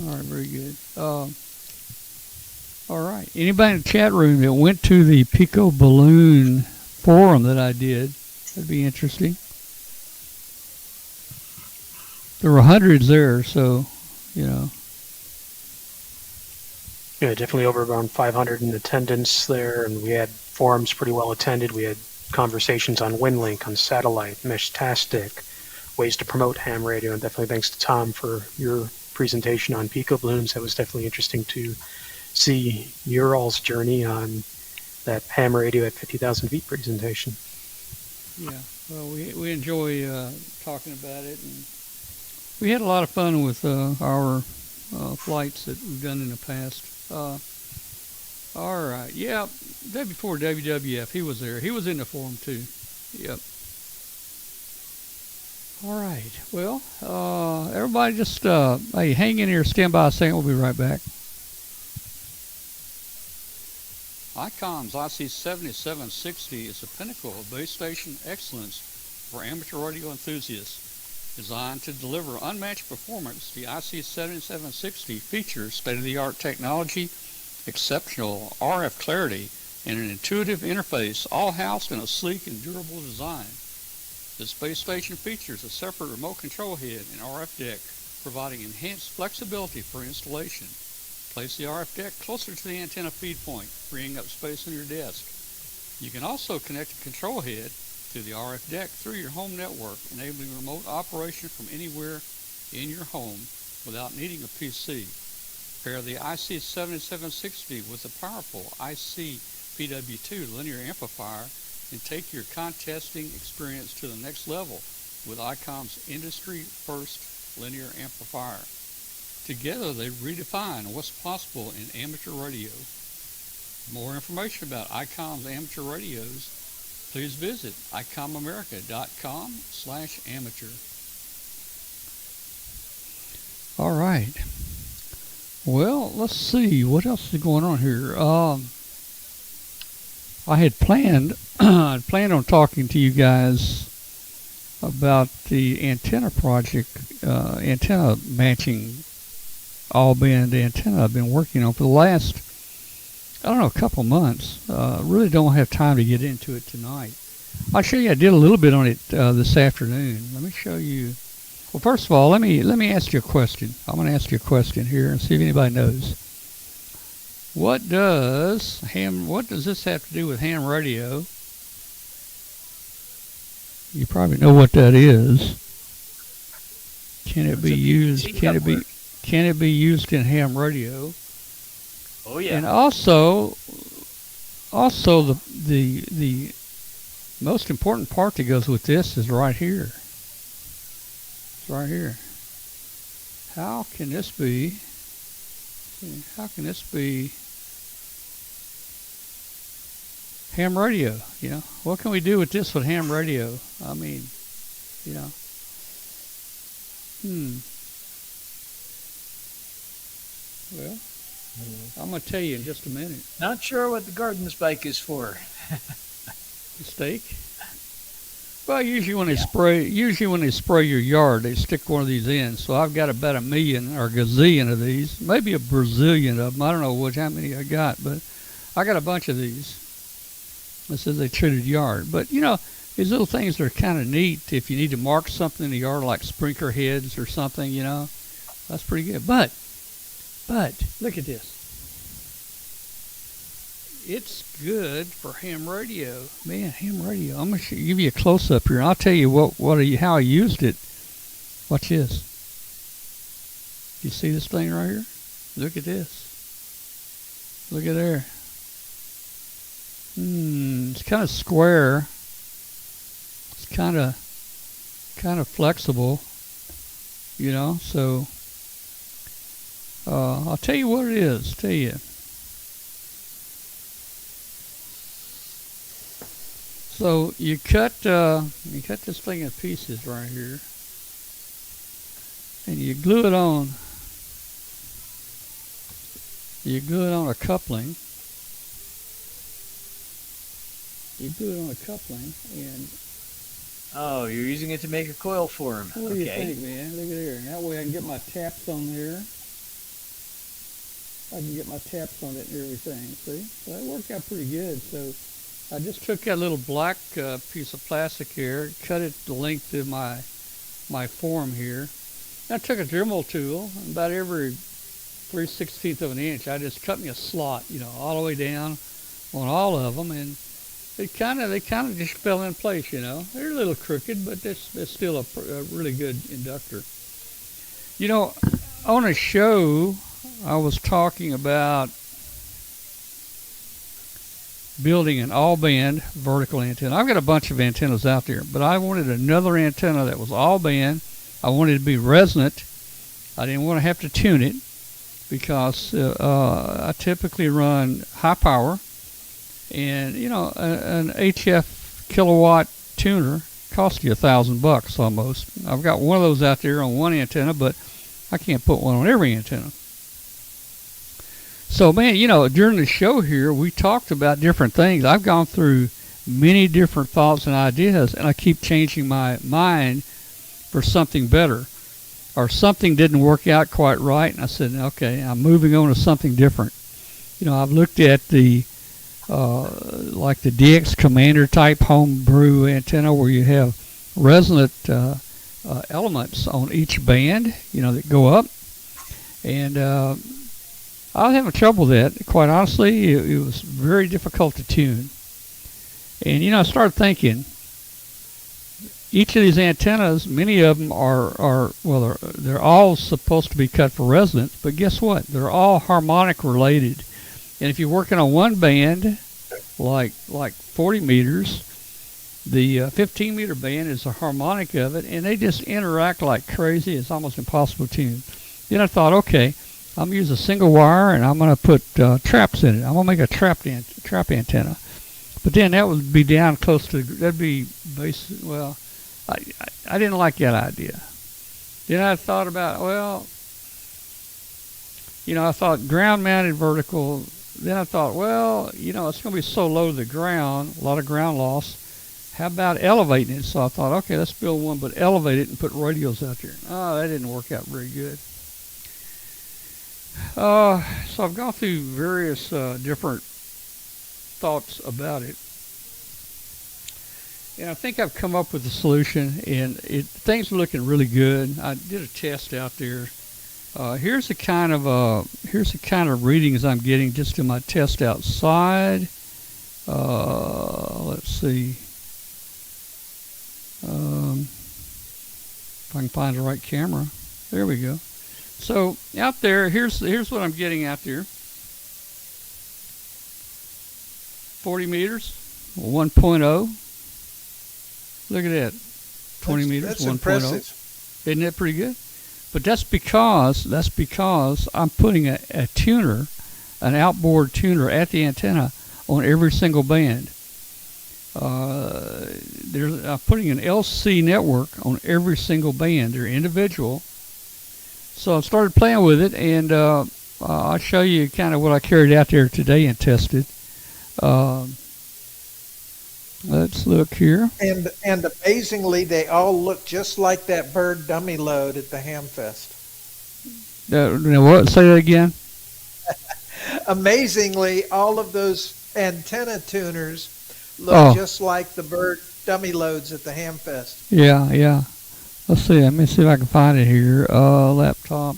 All right. Very good. All right. Anybody in the chat room that went to the Pico Balloon forum that I did? That'd be interesting. There were hundreds there, so, you know. Yeah, definitely over around 500 in attendance there, and we had forums pretty well attended. We had conversations on WinLink, on satellite, Meshtastic, ways to promote ham radio, and definitely thanks to Tom for your presentation on Pico Balloons. That was definitely interesting to see your all's journey on that ham radio at 50,000 feet presentation. Yeah, well, we enjoy talking about it, and we had a lot of fun with our flights that we've done in the past. All right, yeah, day before WWF, he was there. He was in the forum too. Yep. All right, well, everybody just, hey, hang in here, stand by a second, we'll be right back. ICOM's IC7760 is a pinnacle of base station excellence for amateur radio enthusiasts. Designed to deliver unmatched performance, the IC7760 features state-of-the-art technology, exceptional RF clarity, and an intuitive interface, all housed in a sleek and durable design. This base station features a separate remote control head and RF deck, providing enhanced flexibility for installation. Place the RF deck closer to the antenna feed point, freeing up space on your desk. You can also connect the control head to the RF deck through your home network, enabling remote operation from anywhere in your home without needing a PC. Pair the IC7760 with a powerful IC-PW2 linear amplifier and take your contesting experience to the next level with ICOM's industry-first linear amplifier. Together, they redefine what's possible in amateur radio. For more information about ICOM's amateur radios, please visit icomamerica.com/amateur. All right. Well, let's see. What else is going on here? I had planned on talking to you guys about the antenna project, antenna matching all-band antenna I've been working on for the last, I don't know, a couple months. Really don't have time to get into it tonight. I'll show you. I did a little bit on it this afternoon. Let me show you. Well, first of all, let me ask you a question. I'm going to ask you a question here and see if anybody knows. What does this have to do with ham radio? You probably know what that is. Can it be used? Can it be used in ham radio? Oh yeah. And also the most important part that goes with this is right here. It's right here. How can this be? How can this be ham radio? You know, what can we do with this with ham radio? I mean, you know. Well, I'm going to tell you in just a minute. Not sure what the garden spike is for. Mistake. Well, usually when they spray your yard, they stick one of these in. So I've got about 1 million or a gazillion of these, maybe a Brazilian of them. I don't know how many I got, but I got a bunch of these. This is a treated yard. But you know, these little things are kind of neat if you need to mark something in the yard, like sprinkler heads or something. You know, that's pretty good. But look at this. It's good for ham radio. Man, ham radio. I'm going to give you a close-up here. I'll tell you how I used it. Watch this. You see this thing right here? Look at this. Look at there. It's kind of square. It's kind of flexible, you know, so I'll tell you what it is. Tell you. So you cut this thing in pieces right here, and you glue it on. You glue it on a coupling. You glue it on a coupling, and oh, you're using it to make a coil form. what do you think, man? Look at here. That way I can get my taps on there. I can get my taps on it and everything. See? So that worked out pretty good. So I just took that little black piece of plastic here, cut it the length of my form here. I took a Dremel tool, and about every 3/16 of an inch, I just cut me a slot, all the way down on all of them, and they kind of just fell in place, They're a little crooked, but it's still a really good inductor. On a show, I was talking about building an all-band vertical antenna. I've got a bunch of antennas out there, but I wanted another antenna that was all-band. I wanted it to be resonant. I didn't want to have to tune it because I typically run high power, and an HF kilowatt tuner costs you $1,000 almost. I've got one of those out there on one antenna, but I can't put one on every antenna. So, man, during the show here, we talked about different things. I've gone through many different thoughts and ideas, and I keep changing my mind for something better. Or something didn't work out quite right, and I said, okay, I'm moving on to something different. I've looked at the like the DX Commander type homebrew antenna where you have resonant elements on each band, that go up. And I was having trouble with that. Quite honestly, it was very difficult to tune. And, I started thinking, each of these antennas, many of them they're all supposed to be cut for resonance, but guess what? They're all harmonic related. And if you're working on one band, like 40 meters, the 15-meter band is a harmonic of it, and they just interact like crazy. It's almost impossible to tune. Then I thought, okay, I'm going to use a single wire, and I'm going to put traps in it. I'm going to make a trap antenna. But then that would be down close to, that'd be basic, well, I didn't like that idea. Then I thought about, I thought ground-mounted vertical. Then I thought, it's going to be so low to the ground, a lot of ground loss. How about elevating it? So I thought, okay, let's build one, but elevate it and put radios out there. Oh, that didn't work out very good. So I've gone through various different thoughts about it. And I think I've come up with a solution, and things are looking really good. I did a test out there. Here's the kind of readings I'm getting just in my test outside. Let's see. If I can find the right camera. There we go. So out there, here's what I'm getting out there. 40 meters, 1.0. Look at that. 20 meters, that's 1.0. Impressive. Isn't that pretty good? But that's because I'm putting a tuner, an outboard tuner at the antenna on every single band. I'm putting an LC network on every single band. They're individual. So I started playing with it, and I'll show you kind of what I carried out there today and tested. Let's look here. And amazingly, they all look just like that bird dummy load at the Hamfest. What? Say that again. Amazingly, all of those antenna tuners look just like the bird dummy loads at the Hamfest. Yeah. Let's see. Let me see if I can find it here. Laptop.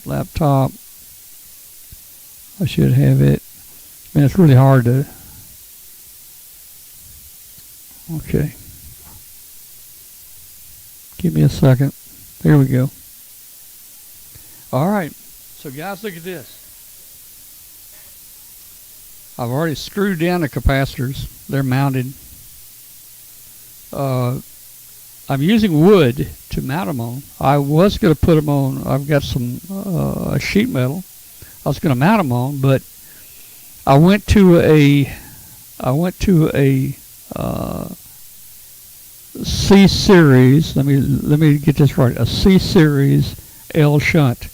I should have it. Man, it's really hard to. Okay. Give me a second. There we go. All right. So, guys, look at this. I've already screwed down the capacitors. They're mounted. I'm using wood to mount them on. I was going to put them on. I've got some sheet metal. I was going to mount them on, but I went to a C series. Let me get this right. A C series L shunt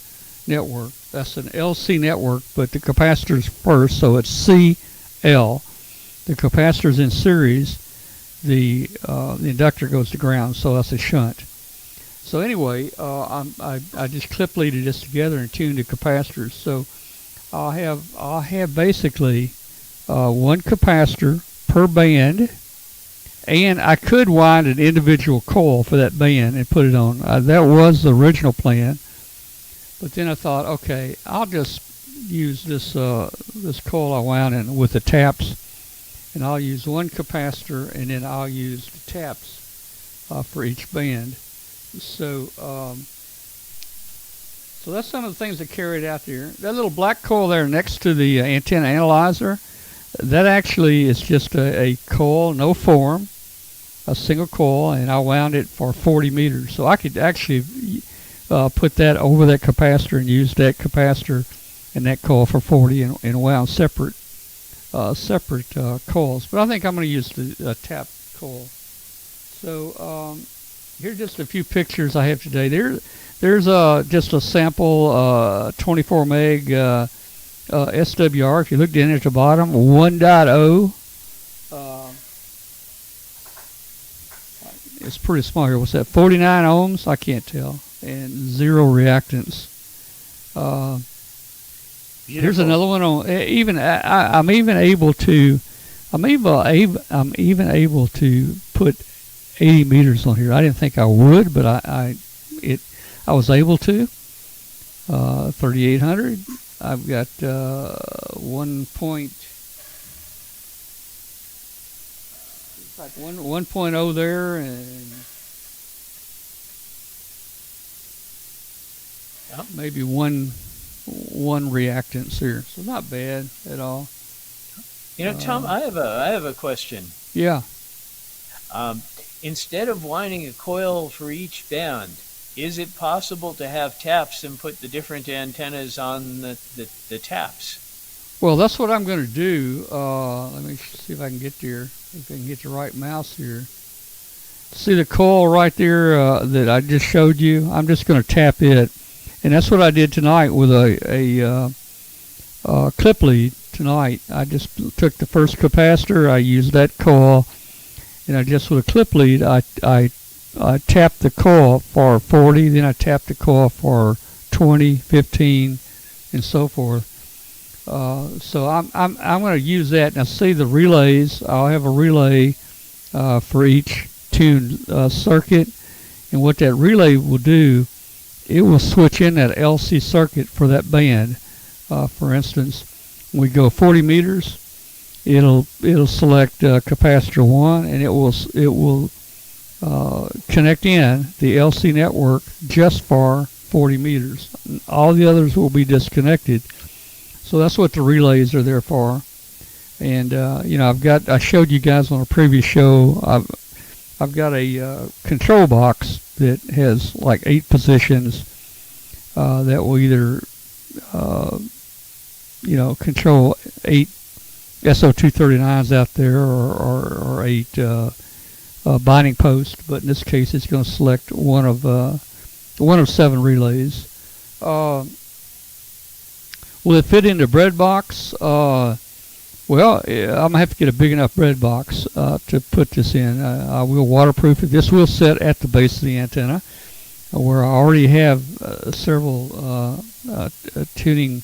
network. That's an LC network, but the capacitor's first, so it's CL. The capacitor's in series. The inductor goes to ground, so that's a shunt. So anyway, I just clip leaded this together and tuned the capacitors. So I'll have basically one capacitor per band, and I could wind an individual coil for that band and put it on. That was the original plan, but then I thought, okay, I'll just use this this coil I wound in with the taps, and I'll use one capacitor, and then I'll use the taps for each band. So so that's some of the things that carried out there. That little black coil there next to the antenna analyzer, that actually is just a coil, no form, a single coil, and I wound it for 40 meters. So I could actually put that over that capacitor and use that capacitor and that coil for 40 and wound separate coils. But I think I'm going to use the tap coil. So here's just a few pictures I have today. There's just a sample 24 meg SWR. If you look down at the bottom, 1.0. It's pretty small here. What's that? 49 ohms? I can't tell. And 0 reactance. Here's another one on. I'm even able to put 80 meters on here. I didn't think I would, but I was able to. 3800. I've got 1.0 there, and maybe one reactance here. So not bad at all. You know, Tom, I have a question. Yeah. Instead of winding a coil for each band, is it possible to have taps and put the different antennas on the taps? Well, that's what I'm going to do. Let me see if I can get there. If I can get the right mouse here. See the coil right there that I just showed you? I'm just going to tap it. And that's what I did tonight with a clip lead tonight. I just took the first capacitor. I used that coil. And I just, with a clip lead, I tapped the coil for 40, then I tapped the coil for 20, 15, and so forth. So I'm going to use that. Now see the relays. I'll have a relay for each tuned circuit, and what that relay will do, it will switch in that LC circuit for that band. For instance, when we go 40 meters, it'll select capacitor 1, and it will connect in the LC network just for 40 meters. All the others will be disconnected. So that's what the relays are there for. And you know, I showed you guys on a previous show. I've got a control box that has like 8 positions that will either you know, control 8 SO239s out there or 8 binding posts, but in this case it's going to select one of 7 relays. Will it fit into bread box? Well, I'm gonna have to get a big enough bread box to put this in. I will waterproof it. This will sit at the base of the antenna, where I already have several tuning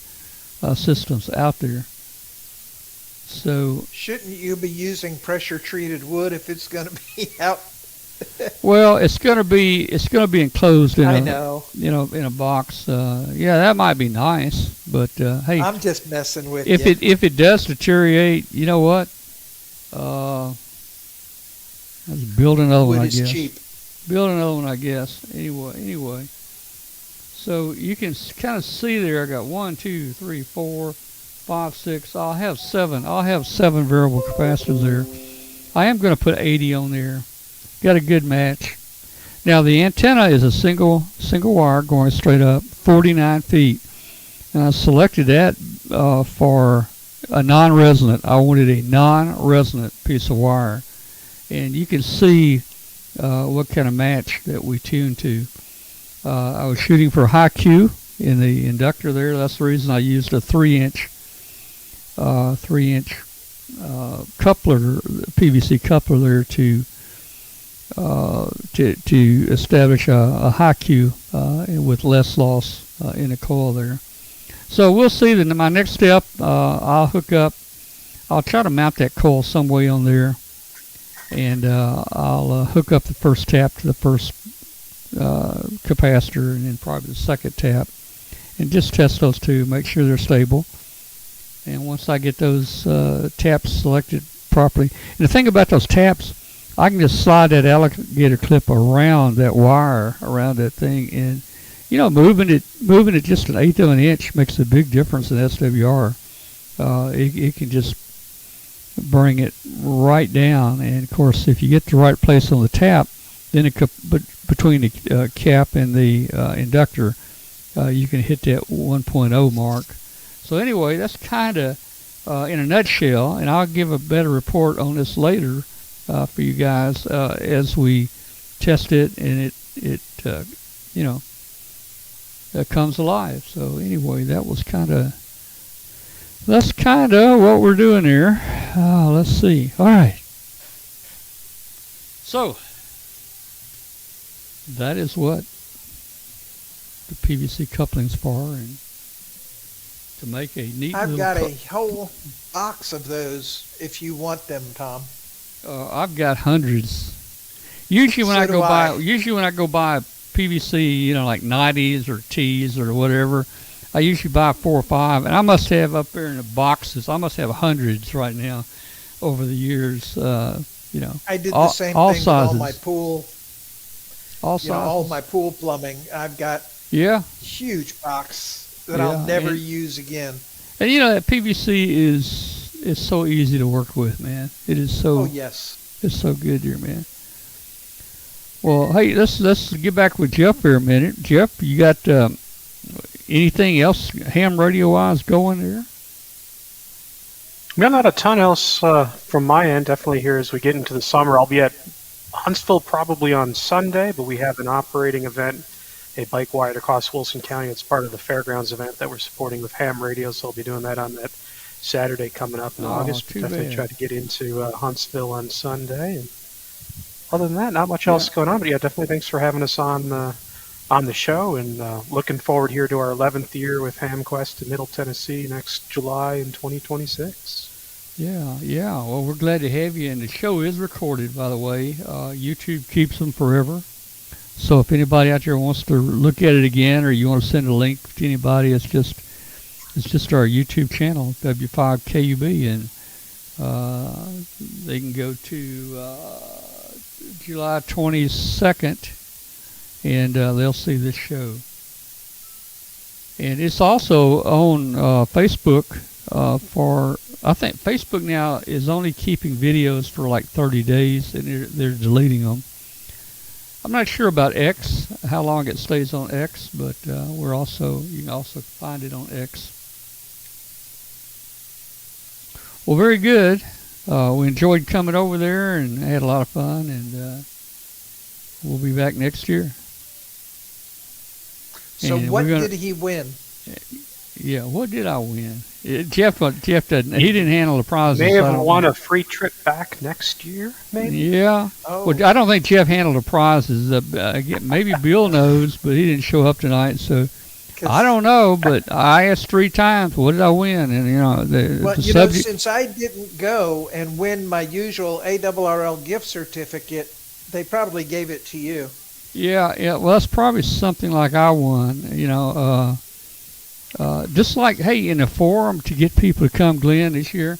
systems out there. So shouldn't you be using pressure treated wood if it's going to be out? Well, it's going to be enclosed in in a box. Yeah, that might be nice, but hey, I'm just messing with you. If it does deteriorate, you know what? Let's build another one, I guess. Wood is cheap. Build another one, I guess. Anyway. So you can kind of see there. I got 1, 2, 3, 4, 5, 6. I'll have 7. I'll have 7 variable capacitors there. I am going to put 80 on there. Got a good match. Now the antenna is a single wire going straight up, 49 feet. and I selected that for a non-resonant. I wanted a non-resonant piece of wire, and you can see what kind of match that we tuned to. I was shooting for high Q in the inductor there. That's the reason I used a 3-inch coupler, PVC coupler there to establish a high Q with less loss in the coil there. So we'll see that in my next step. I'll try to mount that coil some way on there, and I'll hook up the first tap to the first capacitor, and then probably the second tap, and just test those two, make sure they're stable. And once I get those taps selected properly, and the thing about those taps, I can just slide that alligator clip around that wire, around that thing, and moving it just 1/8 of an inch makes a big difference in SWR. It can just bring it right down, and of course, if you get the right place on the tap, then between the cap and the inductor, you can hit that 1.0 mark. So anyway, that's kind of in a nutshell, and I'll give a better report on this later for you guys as we test it and it comes alive. So anyway, that's kind of what we're doing here. Let's see. All right. So that is what the PVC coupling's for, and to make a neat. I've got a whole box of those if you want them, Tom. I've got hundreds. Usually when I go buy PVC, like 90s or T's or whatever, I usually buy 4 or 5, and I must have up there in the boxes. I must have hundreds right now over the years. I did the same thing with all my pool. All my pool plumbing. I've got huge box that I'll never use again. And that PVC is so easy to work with, man. It is so. Oh yes. It's so good here, man. Well, hey, let's get back with Jeff here a minute. Jeff, you got anything else ham radio wise going there? Well, not a ton else from my end. Definitely here as we get into the summer. I'll be at Huntsville probably on Sunday, but we have an operating event, a bike ride across Wilson County. It's part of the fairgrounds event that we're supporting with ham radio, so I'll be doing that on that Saturday coming up in August. Definitely try to get into Huntsville on Sunday. And other than that, not much else going on, but definitely thanks for having us on the show, and looking forward here to our 11th year with Hamquest in Middle Tennessee next July in 2026. Yeah. Well, we're glad to have you, and the show is recorded, by the way. YouTube keeps them forever. So if anybody out there wants to look at it again, or you want to send a link to anybody, it's just our YouTube channel, W5KUB, and they can go to July 22nd, and they'll see this show. And it's also on Facebook I think Facebook now is only keeping videos for like 30 days, and they're deleting them. I'm not sure about X, how long it stays on X, but you can also find it on X. Well, very good. We enjoyed coming over there and had a lot of fun, and we'll be back next year. So what did he win? Yeah, what did I win? Jeff doesn't. He didn't handle the prizes. May have won a free trip back next year, maybe. Yeah. Oh. Well, I don't think Jeff handled the prizes. Maybe Bill knows, but he didn't show up tonight, so I don't know. But I asked 3 times, "What did I win?" And the subject. Since I didn't go and win my usual ARRL gift certificate, they probably gave it to you. Yeah. Well, that's probably something like I won. Just like, hey, in the forum to get people to come, Glenn, this year,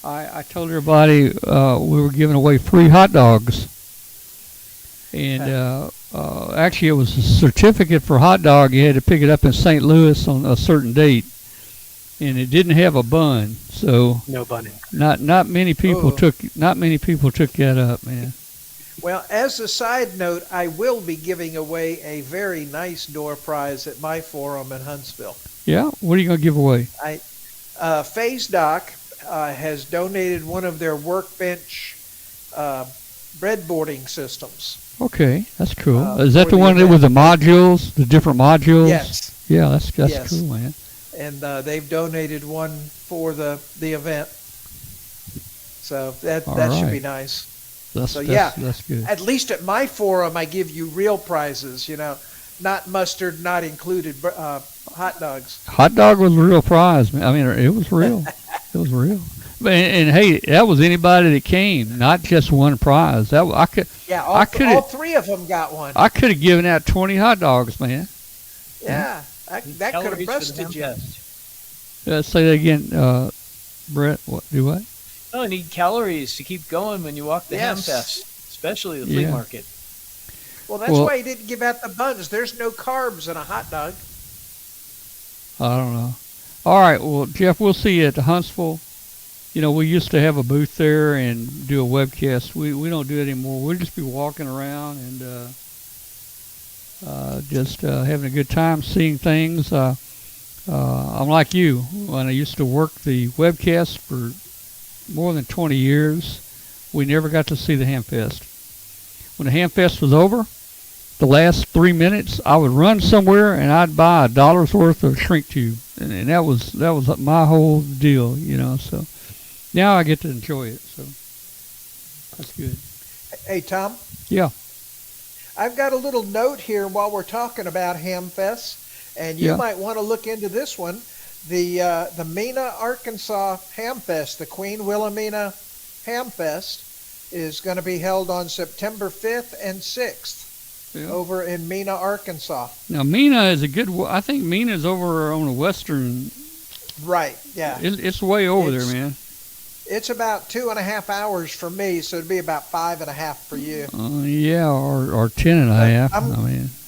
I told everybody we were giving away free hot dogs. And actually, it was a certificate for hot dog. You had to pick it up in St. Louis on a certain date, and it didn't have a bun. So no bunning. Not many people took that up, man. Well, as a side note, I will be giving away a very nice door prize at my forum in Huntsville. Yeah. What are you gonna give away? Phase Doc has donated one of their workbench breadboarding systems. Okay, that's cool. Is that for the the one that event. with the modules, the different modules? Yes. Yeah, that's Yes. cool, man. And they've donated one for the event. So that should be right. nice. That's good. At least at my forum, I give you real prizes. Not mustard, not included hot dogs. Hot dog was a real prize, man. I mean, it was real. It was real. And hey, that was anybody that came, not just one prize. I could. Yeah, all three of them got one. I could have given out 20 hot dogs, man. Yeah, that could have busted you. Say that again, Brett. What? Do what? Oh, I need calories to keep going when you walk the Hamfest, especially the flea market. Well, that's why he didn't give out the buns. There's no carbs in a hot dog. I don't know. All right, well, Jeff, we'll see you at the Huntsville. We used to have a booth there and do a webcast. We don't do it anymore. We'll just be walking around and just having a good time, seeing things. I'm like you. When I used to work the webcast for more than 20 years, we never got to see the Hamfest. When the Hamfest was over, the last 3 minutes, I would run somewhere and I'd buy $1 worth of shrink tube, and that was my whole deal, So now I get to enjoy it, so that's good. Hey, Tom. Yeah. I've got a little note here while we're talking about Hamfest, and you might want to look into this one. The Mena, Arkansas Hamfest, the Queen Wilhelmina Hamfest, is going to be held on September 5th and 6th over in Mena, Arkansas. Now, Mena is I think Mena is over on the western. Right, yeah. It's way over there, man. It's about 2.5 hours for me, so it'd be about 5.5 for you. Yeah, or 10.5.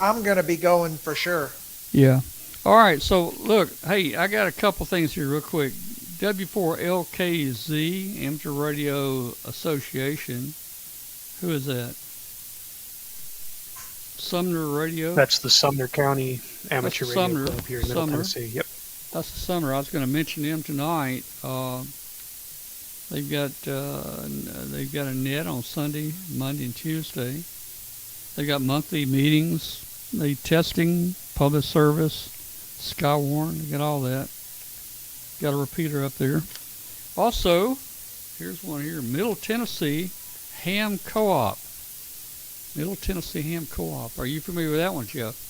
I'm going to be going for sure. Yeah. All right, so look, hey, I got a couple things here real quick. W4LKZ, Amateur Radio Association. Who is that? Sumner Radio? That's the Sumner County Amateur Radio Club here in Middle Tennessee. Yep. That's the Sumner. I was going to mention them tonight. They've got a net on Sunday, Monday, and Tuesday. They got monthly meetings. They testing, public service, Skywarn. They got all that. Got a repeater up there. Also, here's one here. Middle Tennessee Ham Co-op. Middle Tennessee Ham Co-op. Are you familiar with that one, Jeff?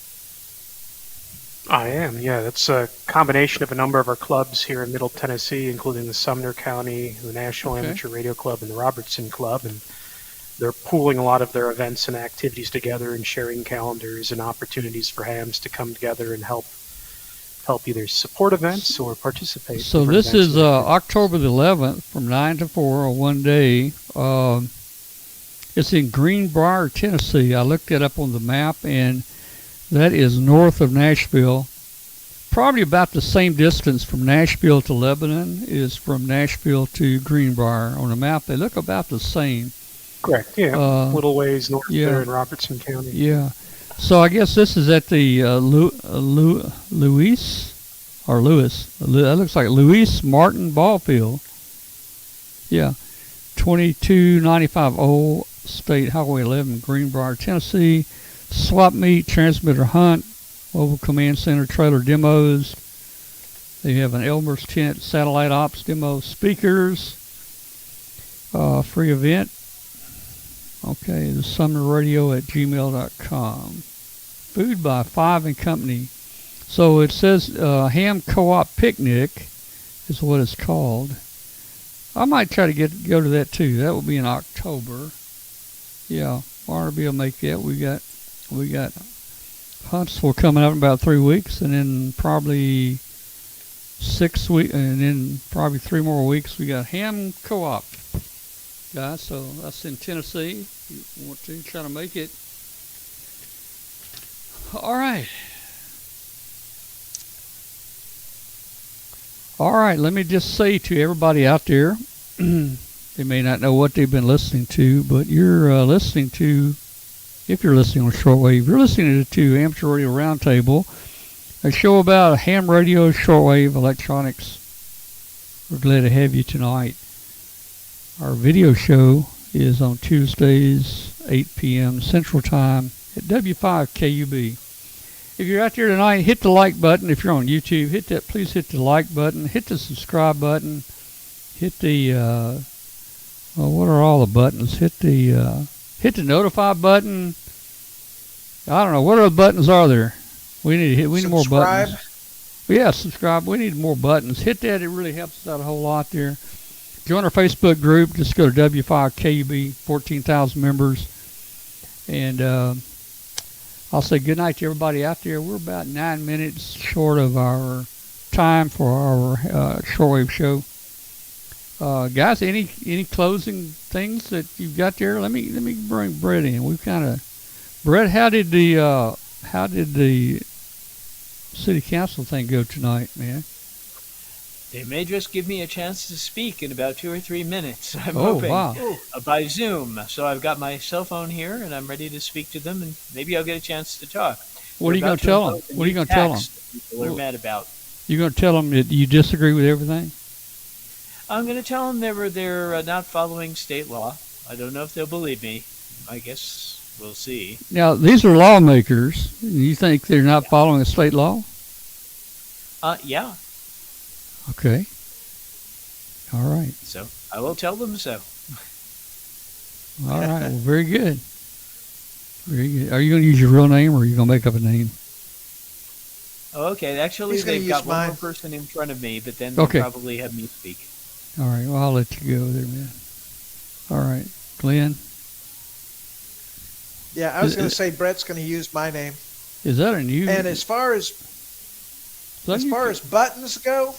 I am, yeah. That's a combination of a number of our clubs here in Middle Tennessee, including the Sumner County, the National Amateur Radio Club, and the Robertson Club. And they're pooling a lot of their events and activities together and sharing calendars and opportunities for hams to come together and help either support events or participate. So this is October the 11th from 9 to 4 on one day. It's in Greenbrier, Tennessee. I looked it up on the map, and that is north of Nashville. Probably about the same distance from Nashville to Lebanon is from Nashville to Greenbrier. On the map, they look about the same. Correct, yeah. Little ways north there in Robertson County. Yeah. So I guess this is at the Lewis. That looks like Louis Martin Ball Field. Yeah. 2295 Old State Highway 11, Greenbrier, Tennessee. Swap meet, transmitter hunt, mobile command center trailer demos. They have an Elmer's tent, satellite ops demo, speakers, free event. Okay, the summerradio@gmail.com. Food by Five and Company. So it says Ham Co-op Picnic is what it's called. I might try to go to that too. That will be in October. Yeah, RB will make that. We got Huntsville coming up in about 3 weeks, and then probably 6 weeks, and then probably 3 more weeks. We got Ham Co-op, guys. So that's in Tennessee. If you want to try to make it. All right. All right. Let me just say to everybody out there, they may not know what they've been listening to, but you're listening to. If you're listening on shortwave, you're listening to Amateur Radio Roundtable, a show about ham radio, shortwave, electronics. We're glad to have you tonight. Our video show is on Tuesdays, 8 p.m. Central Time at W5KUB. If you're out there tonight, hit the like button. If you're on YouTube, please hit the like button. Hit the subscribe button. Hit the, what are all the buttons? Hit the notify button. I don't know. What other buttons are there? We need more buttons. Yeah, subscribe. We need more buttons. Hit that. It really helps us out a whole lot there. Join our Facebook group. Just go to W5KUB, 14,000 members. And I'll say good night to everybody out there. We're about 9 minutes short of our time for our shortwave show. Guys, any closing things that you've got there? Let me bring Brett in. We've kind of Brett. How did the city council thing go tonight, man? They may just give me a chance to speak in about 2 or 3 minutes. I'm Oh, hoping wow. by Zoom. So I've got my cell phone here, and I'm ready to speak to them, and maybe I'll get a chance to talk. What are you going to tell them? What are you going to tell them? People are mad about. You're going to tell them that you disagree with everything? I'm going to tell them they're not following state law. I don't know if they'll believe me. I guess we'll see. Now, these are lawmakers. You think they're not following the state law? Yeah. Okay. All right. So I will tell them so. All right. Well, very good. Very good. Are you going to use your real name, or are you going to make up a name? Okay. Actually, He's gonna they've got use one mine. more person in front of me, but then they'll Okay. probably have me speak. All right. Well, I'll let you go there, man. All right. Glenn, Yeah, I was going to say Brett's going to use my name. is that a new? And as far as buttons go,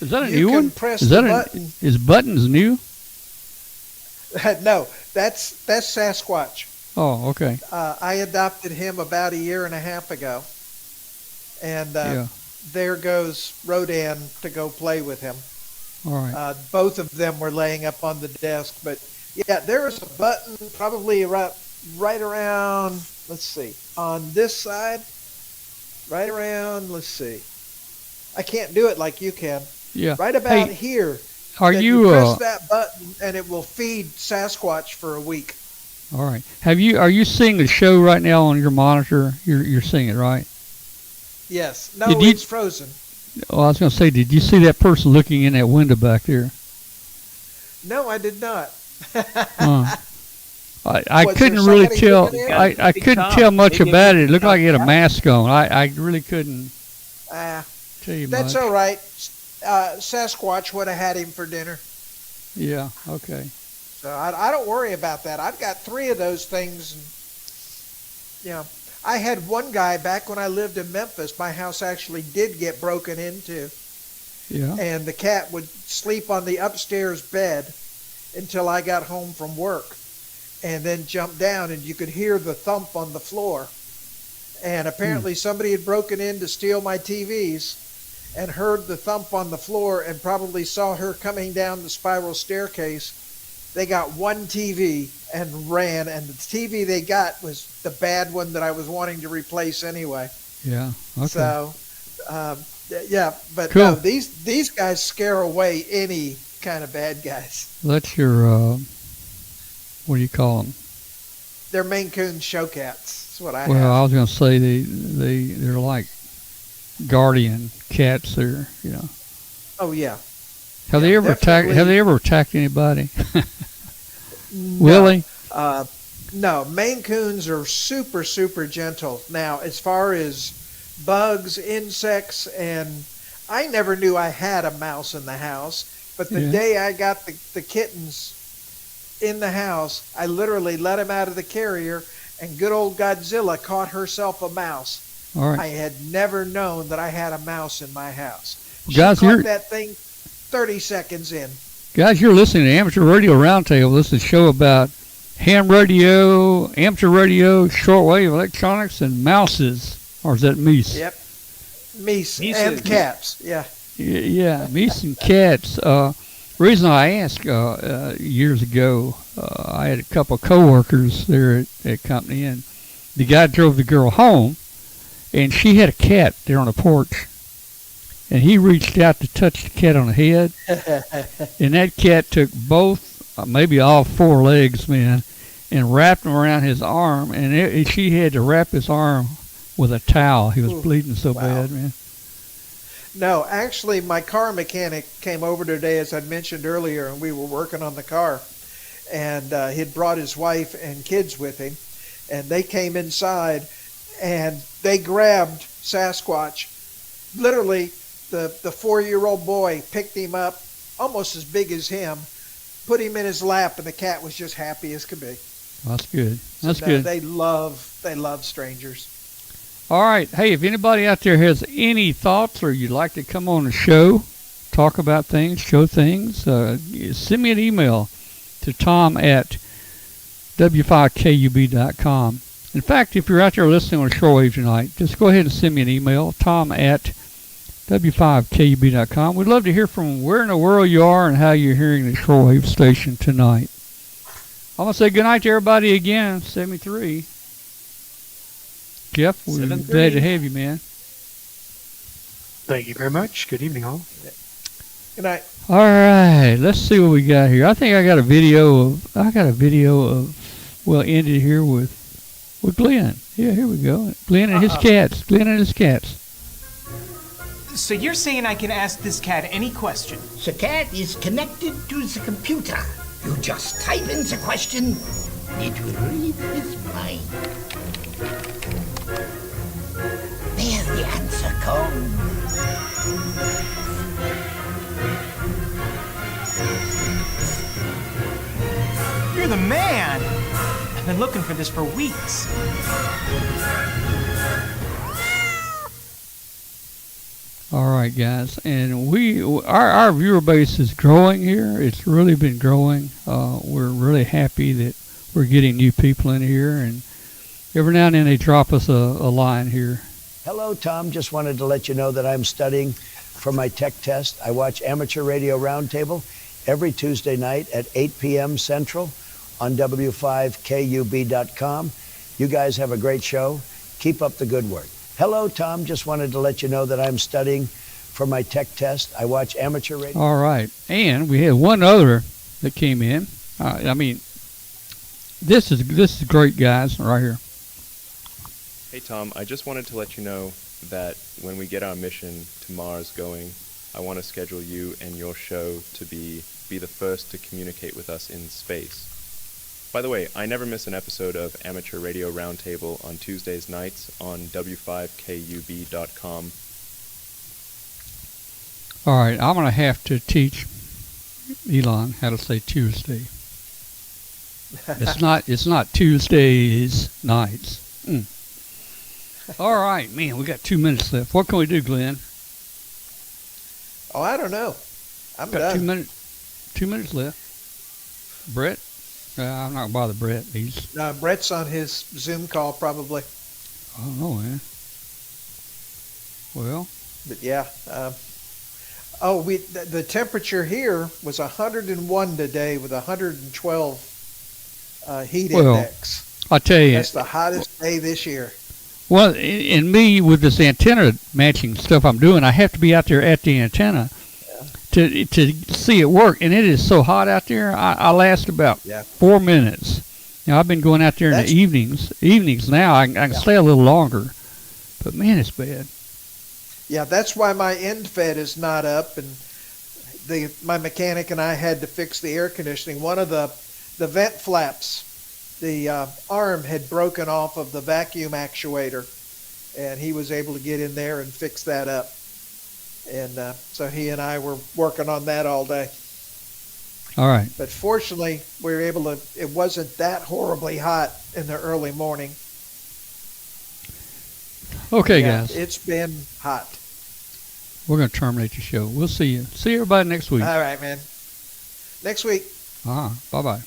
is that a you new can one? press Is the that button. is buttons new? No, that's Sasquatch. Oh, okay. I adopted him about 1.5 years ago, and Yeah. there goes Rodan to go play with him. All right. Both of them were laying up on the desk, but yeah, there is a button probably right around. Let's see, on this side, right around. Let's see, I can't do it like you can. Yeah. Right about Hey, here. Are that you? press that button and it will feed Sasquatch for a week? All right. Are you seeing the show right now on your monitor? You're seeing it, right? Yes. No, Did you- it's frozen. Oh, I was going to say, did you see that person looking in that window back there? No, I did not. I Was couldn't there really somebody tell. looking in? I Big couldn't Tom. tell much Maybe about it it. It was looked like he had a Tom. mask on. I really couldn't tell you That's much. all right. Sasquatch would have had him for dinner. Yeah. Okay. So I don't worry about that. I've got 3 of those things. And, I had one guy back when I lived in Memphis. My house actually did get broken into, Yeah. and the cat would sleep on the upstairs bed until I got home from work, and then jump down, and you could hear the thump on the floor. And apparently somebody had broken in to steal my TVs and heard the thump on the floor and probably saw her coming down the spiral staircase. They got one TV and ran, and the TV they got was the bad one that I was wanting to replace anyway. Yeah. Okay. So, yeah, but Cool. no, these guys scare away any kind of bad guys. That's your. What do you call them? They're Maine Coon show cats. That's what I Well, have. I was going to say they're like guardian cats. They're Oh yeah. Have they ever attacked? definitely. Have they ever attacked anybody? No. Willie? No, Maine Coons are super, super gentle. Now, as far as bugs, insects, and I never knew I had a mouse in the house, but the Yeah. day I got the kittens in the house, I literally let them out of the carrier, and good old Godzilla caught herself a mouse. All right. I had never known that I had a mouse in my house. She Guys, caught you're- that thing 30 seconds in. Guys, you're listening to Amateur Radio Roundtable. This is a show about ham radio, amateur radio, shortwave electronics, and mouses. Or is that meese? Yep. Meese Meese and is- cats. Yeah. Yeah, meese and cats. Reason I asked years ago, I had a couple of coworkers there at company, and the guy drove the girl home, and she had a cat there on the porch. And he reached out to touch the cat on the head, and that cat took both, maybe all four legs, man, and wrapped them around his arm, and she had to wrap his arm with a towel. He was bleeding so bad, man. No, actually, my car mechanic came over today, as I mentioned earlier, and we were working on the car. And he'd brought his wife and kids with him, and they came inside, and they grabbed Sasquatch. Literally, the 4-year-old boy picked him up, almost as big as him, put him in his lap, and the cat was just happy as could be. That's good. That's So, good. They love strangers. All right. Hey, if anybody out there has any thoughts or you'd like to come on the show, talk about things, show things, send me an email to Tom at w5kub.com. In fact, if you're out there listening on Shorewave tonight, just go ahead and send me an email, Tom at w5kub.com. We'd love to hear from where in the world you are and how you're hearing the Shorewave station tonight. I'm going to say goodnight to everybody again, 73. Jeff, we're glad to have you, man. Thank you very much. Good evening, all. Good night. All right, let's see what we got here. I think I got a video of well, ended here with Glenn. Yeah, here we go. Glenn and his cats. So you're saying I can ask this cat any question? The cat is connected to the computer. You just type in the question, it will read his mind. There the answer comes. You're the man! I've been looking for this for weeks. All right, guys, and our viewer base is growing here. It's really been growing. We're really happy that we're getting new people in here, and every now and then they drop us a line here. Hello, Tom. Just wanted to let you know that I'm studying for my tech test. I watch Amateur Radio Roundtable every Tuesday night at 8 p.m. Central on w5kub.com. You guys have a great show. Keep up the good work. Hello, Tom. Just wanted to let you know that I'm studying for my tech test. I watch Amateur Radio. All right, and we had one other that came in. This is great, guys, right here. Hey, Tom. I just wanted to let you know that when we get our mission to Mars going, I want to schedule you and your show to be the first to communicate with us in space. By the way, I never miss an episode of Amateur Radio Roundtable on Tuesdays nights on w5kub.com. All right, I'm going to have to teach Elon how to say Tuesday. It's not Tuesdays nights. All right, man, we got 2 minutes left. What can we do, Glenn? Oh, I don't know. I'm got done. 2 minutes left. Brett? I'm not going to bother Brett. Brett's on his Zoom call probably. I don't know, man. Well. But yeah. The temperature here was 101 today with 112 heat index. I'll tell you. That's the hottest day this year. Well, in me, with this antenna matching stuff I'm doing, I have to be out there at the antenna to see it work. And it is so hot out there, I last about 4 minutes. Now, I've been going out there in the evenings. Evenings now, I can stay a little longer. But, man, it's bad. Yeah, that's why my end fed is not up. And my mechanic and I had to fix the air conditioning. One of the vent flaps, the arm had broken off of the vacuum actuator, and he was able to get in there and fix that up. And so he and I were working on that all day. All right. But fortunately, we were able to, it wasn't that horribly hot in the early morning. Okay, guys. It's been hot. We're going to terminate the show. We'll see you. See everybody next week. All right, man. Next week. Bye-bye.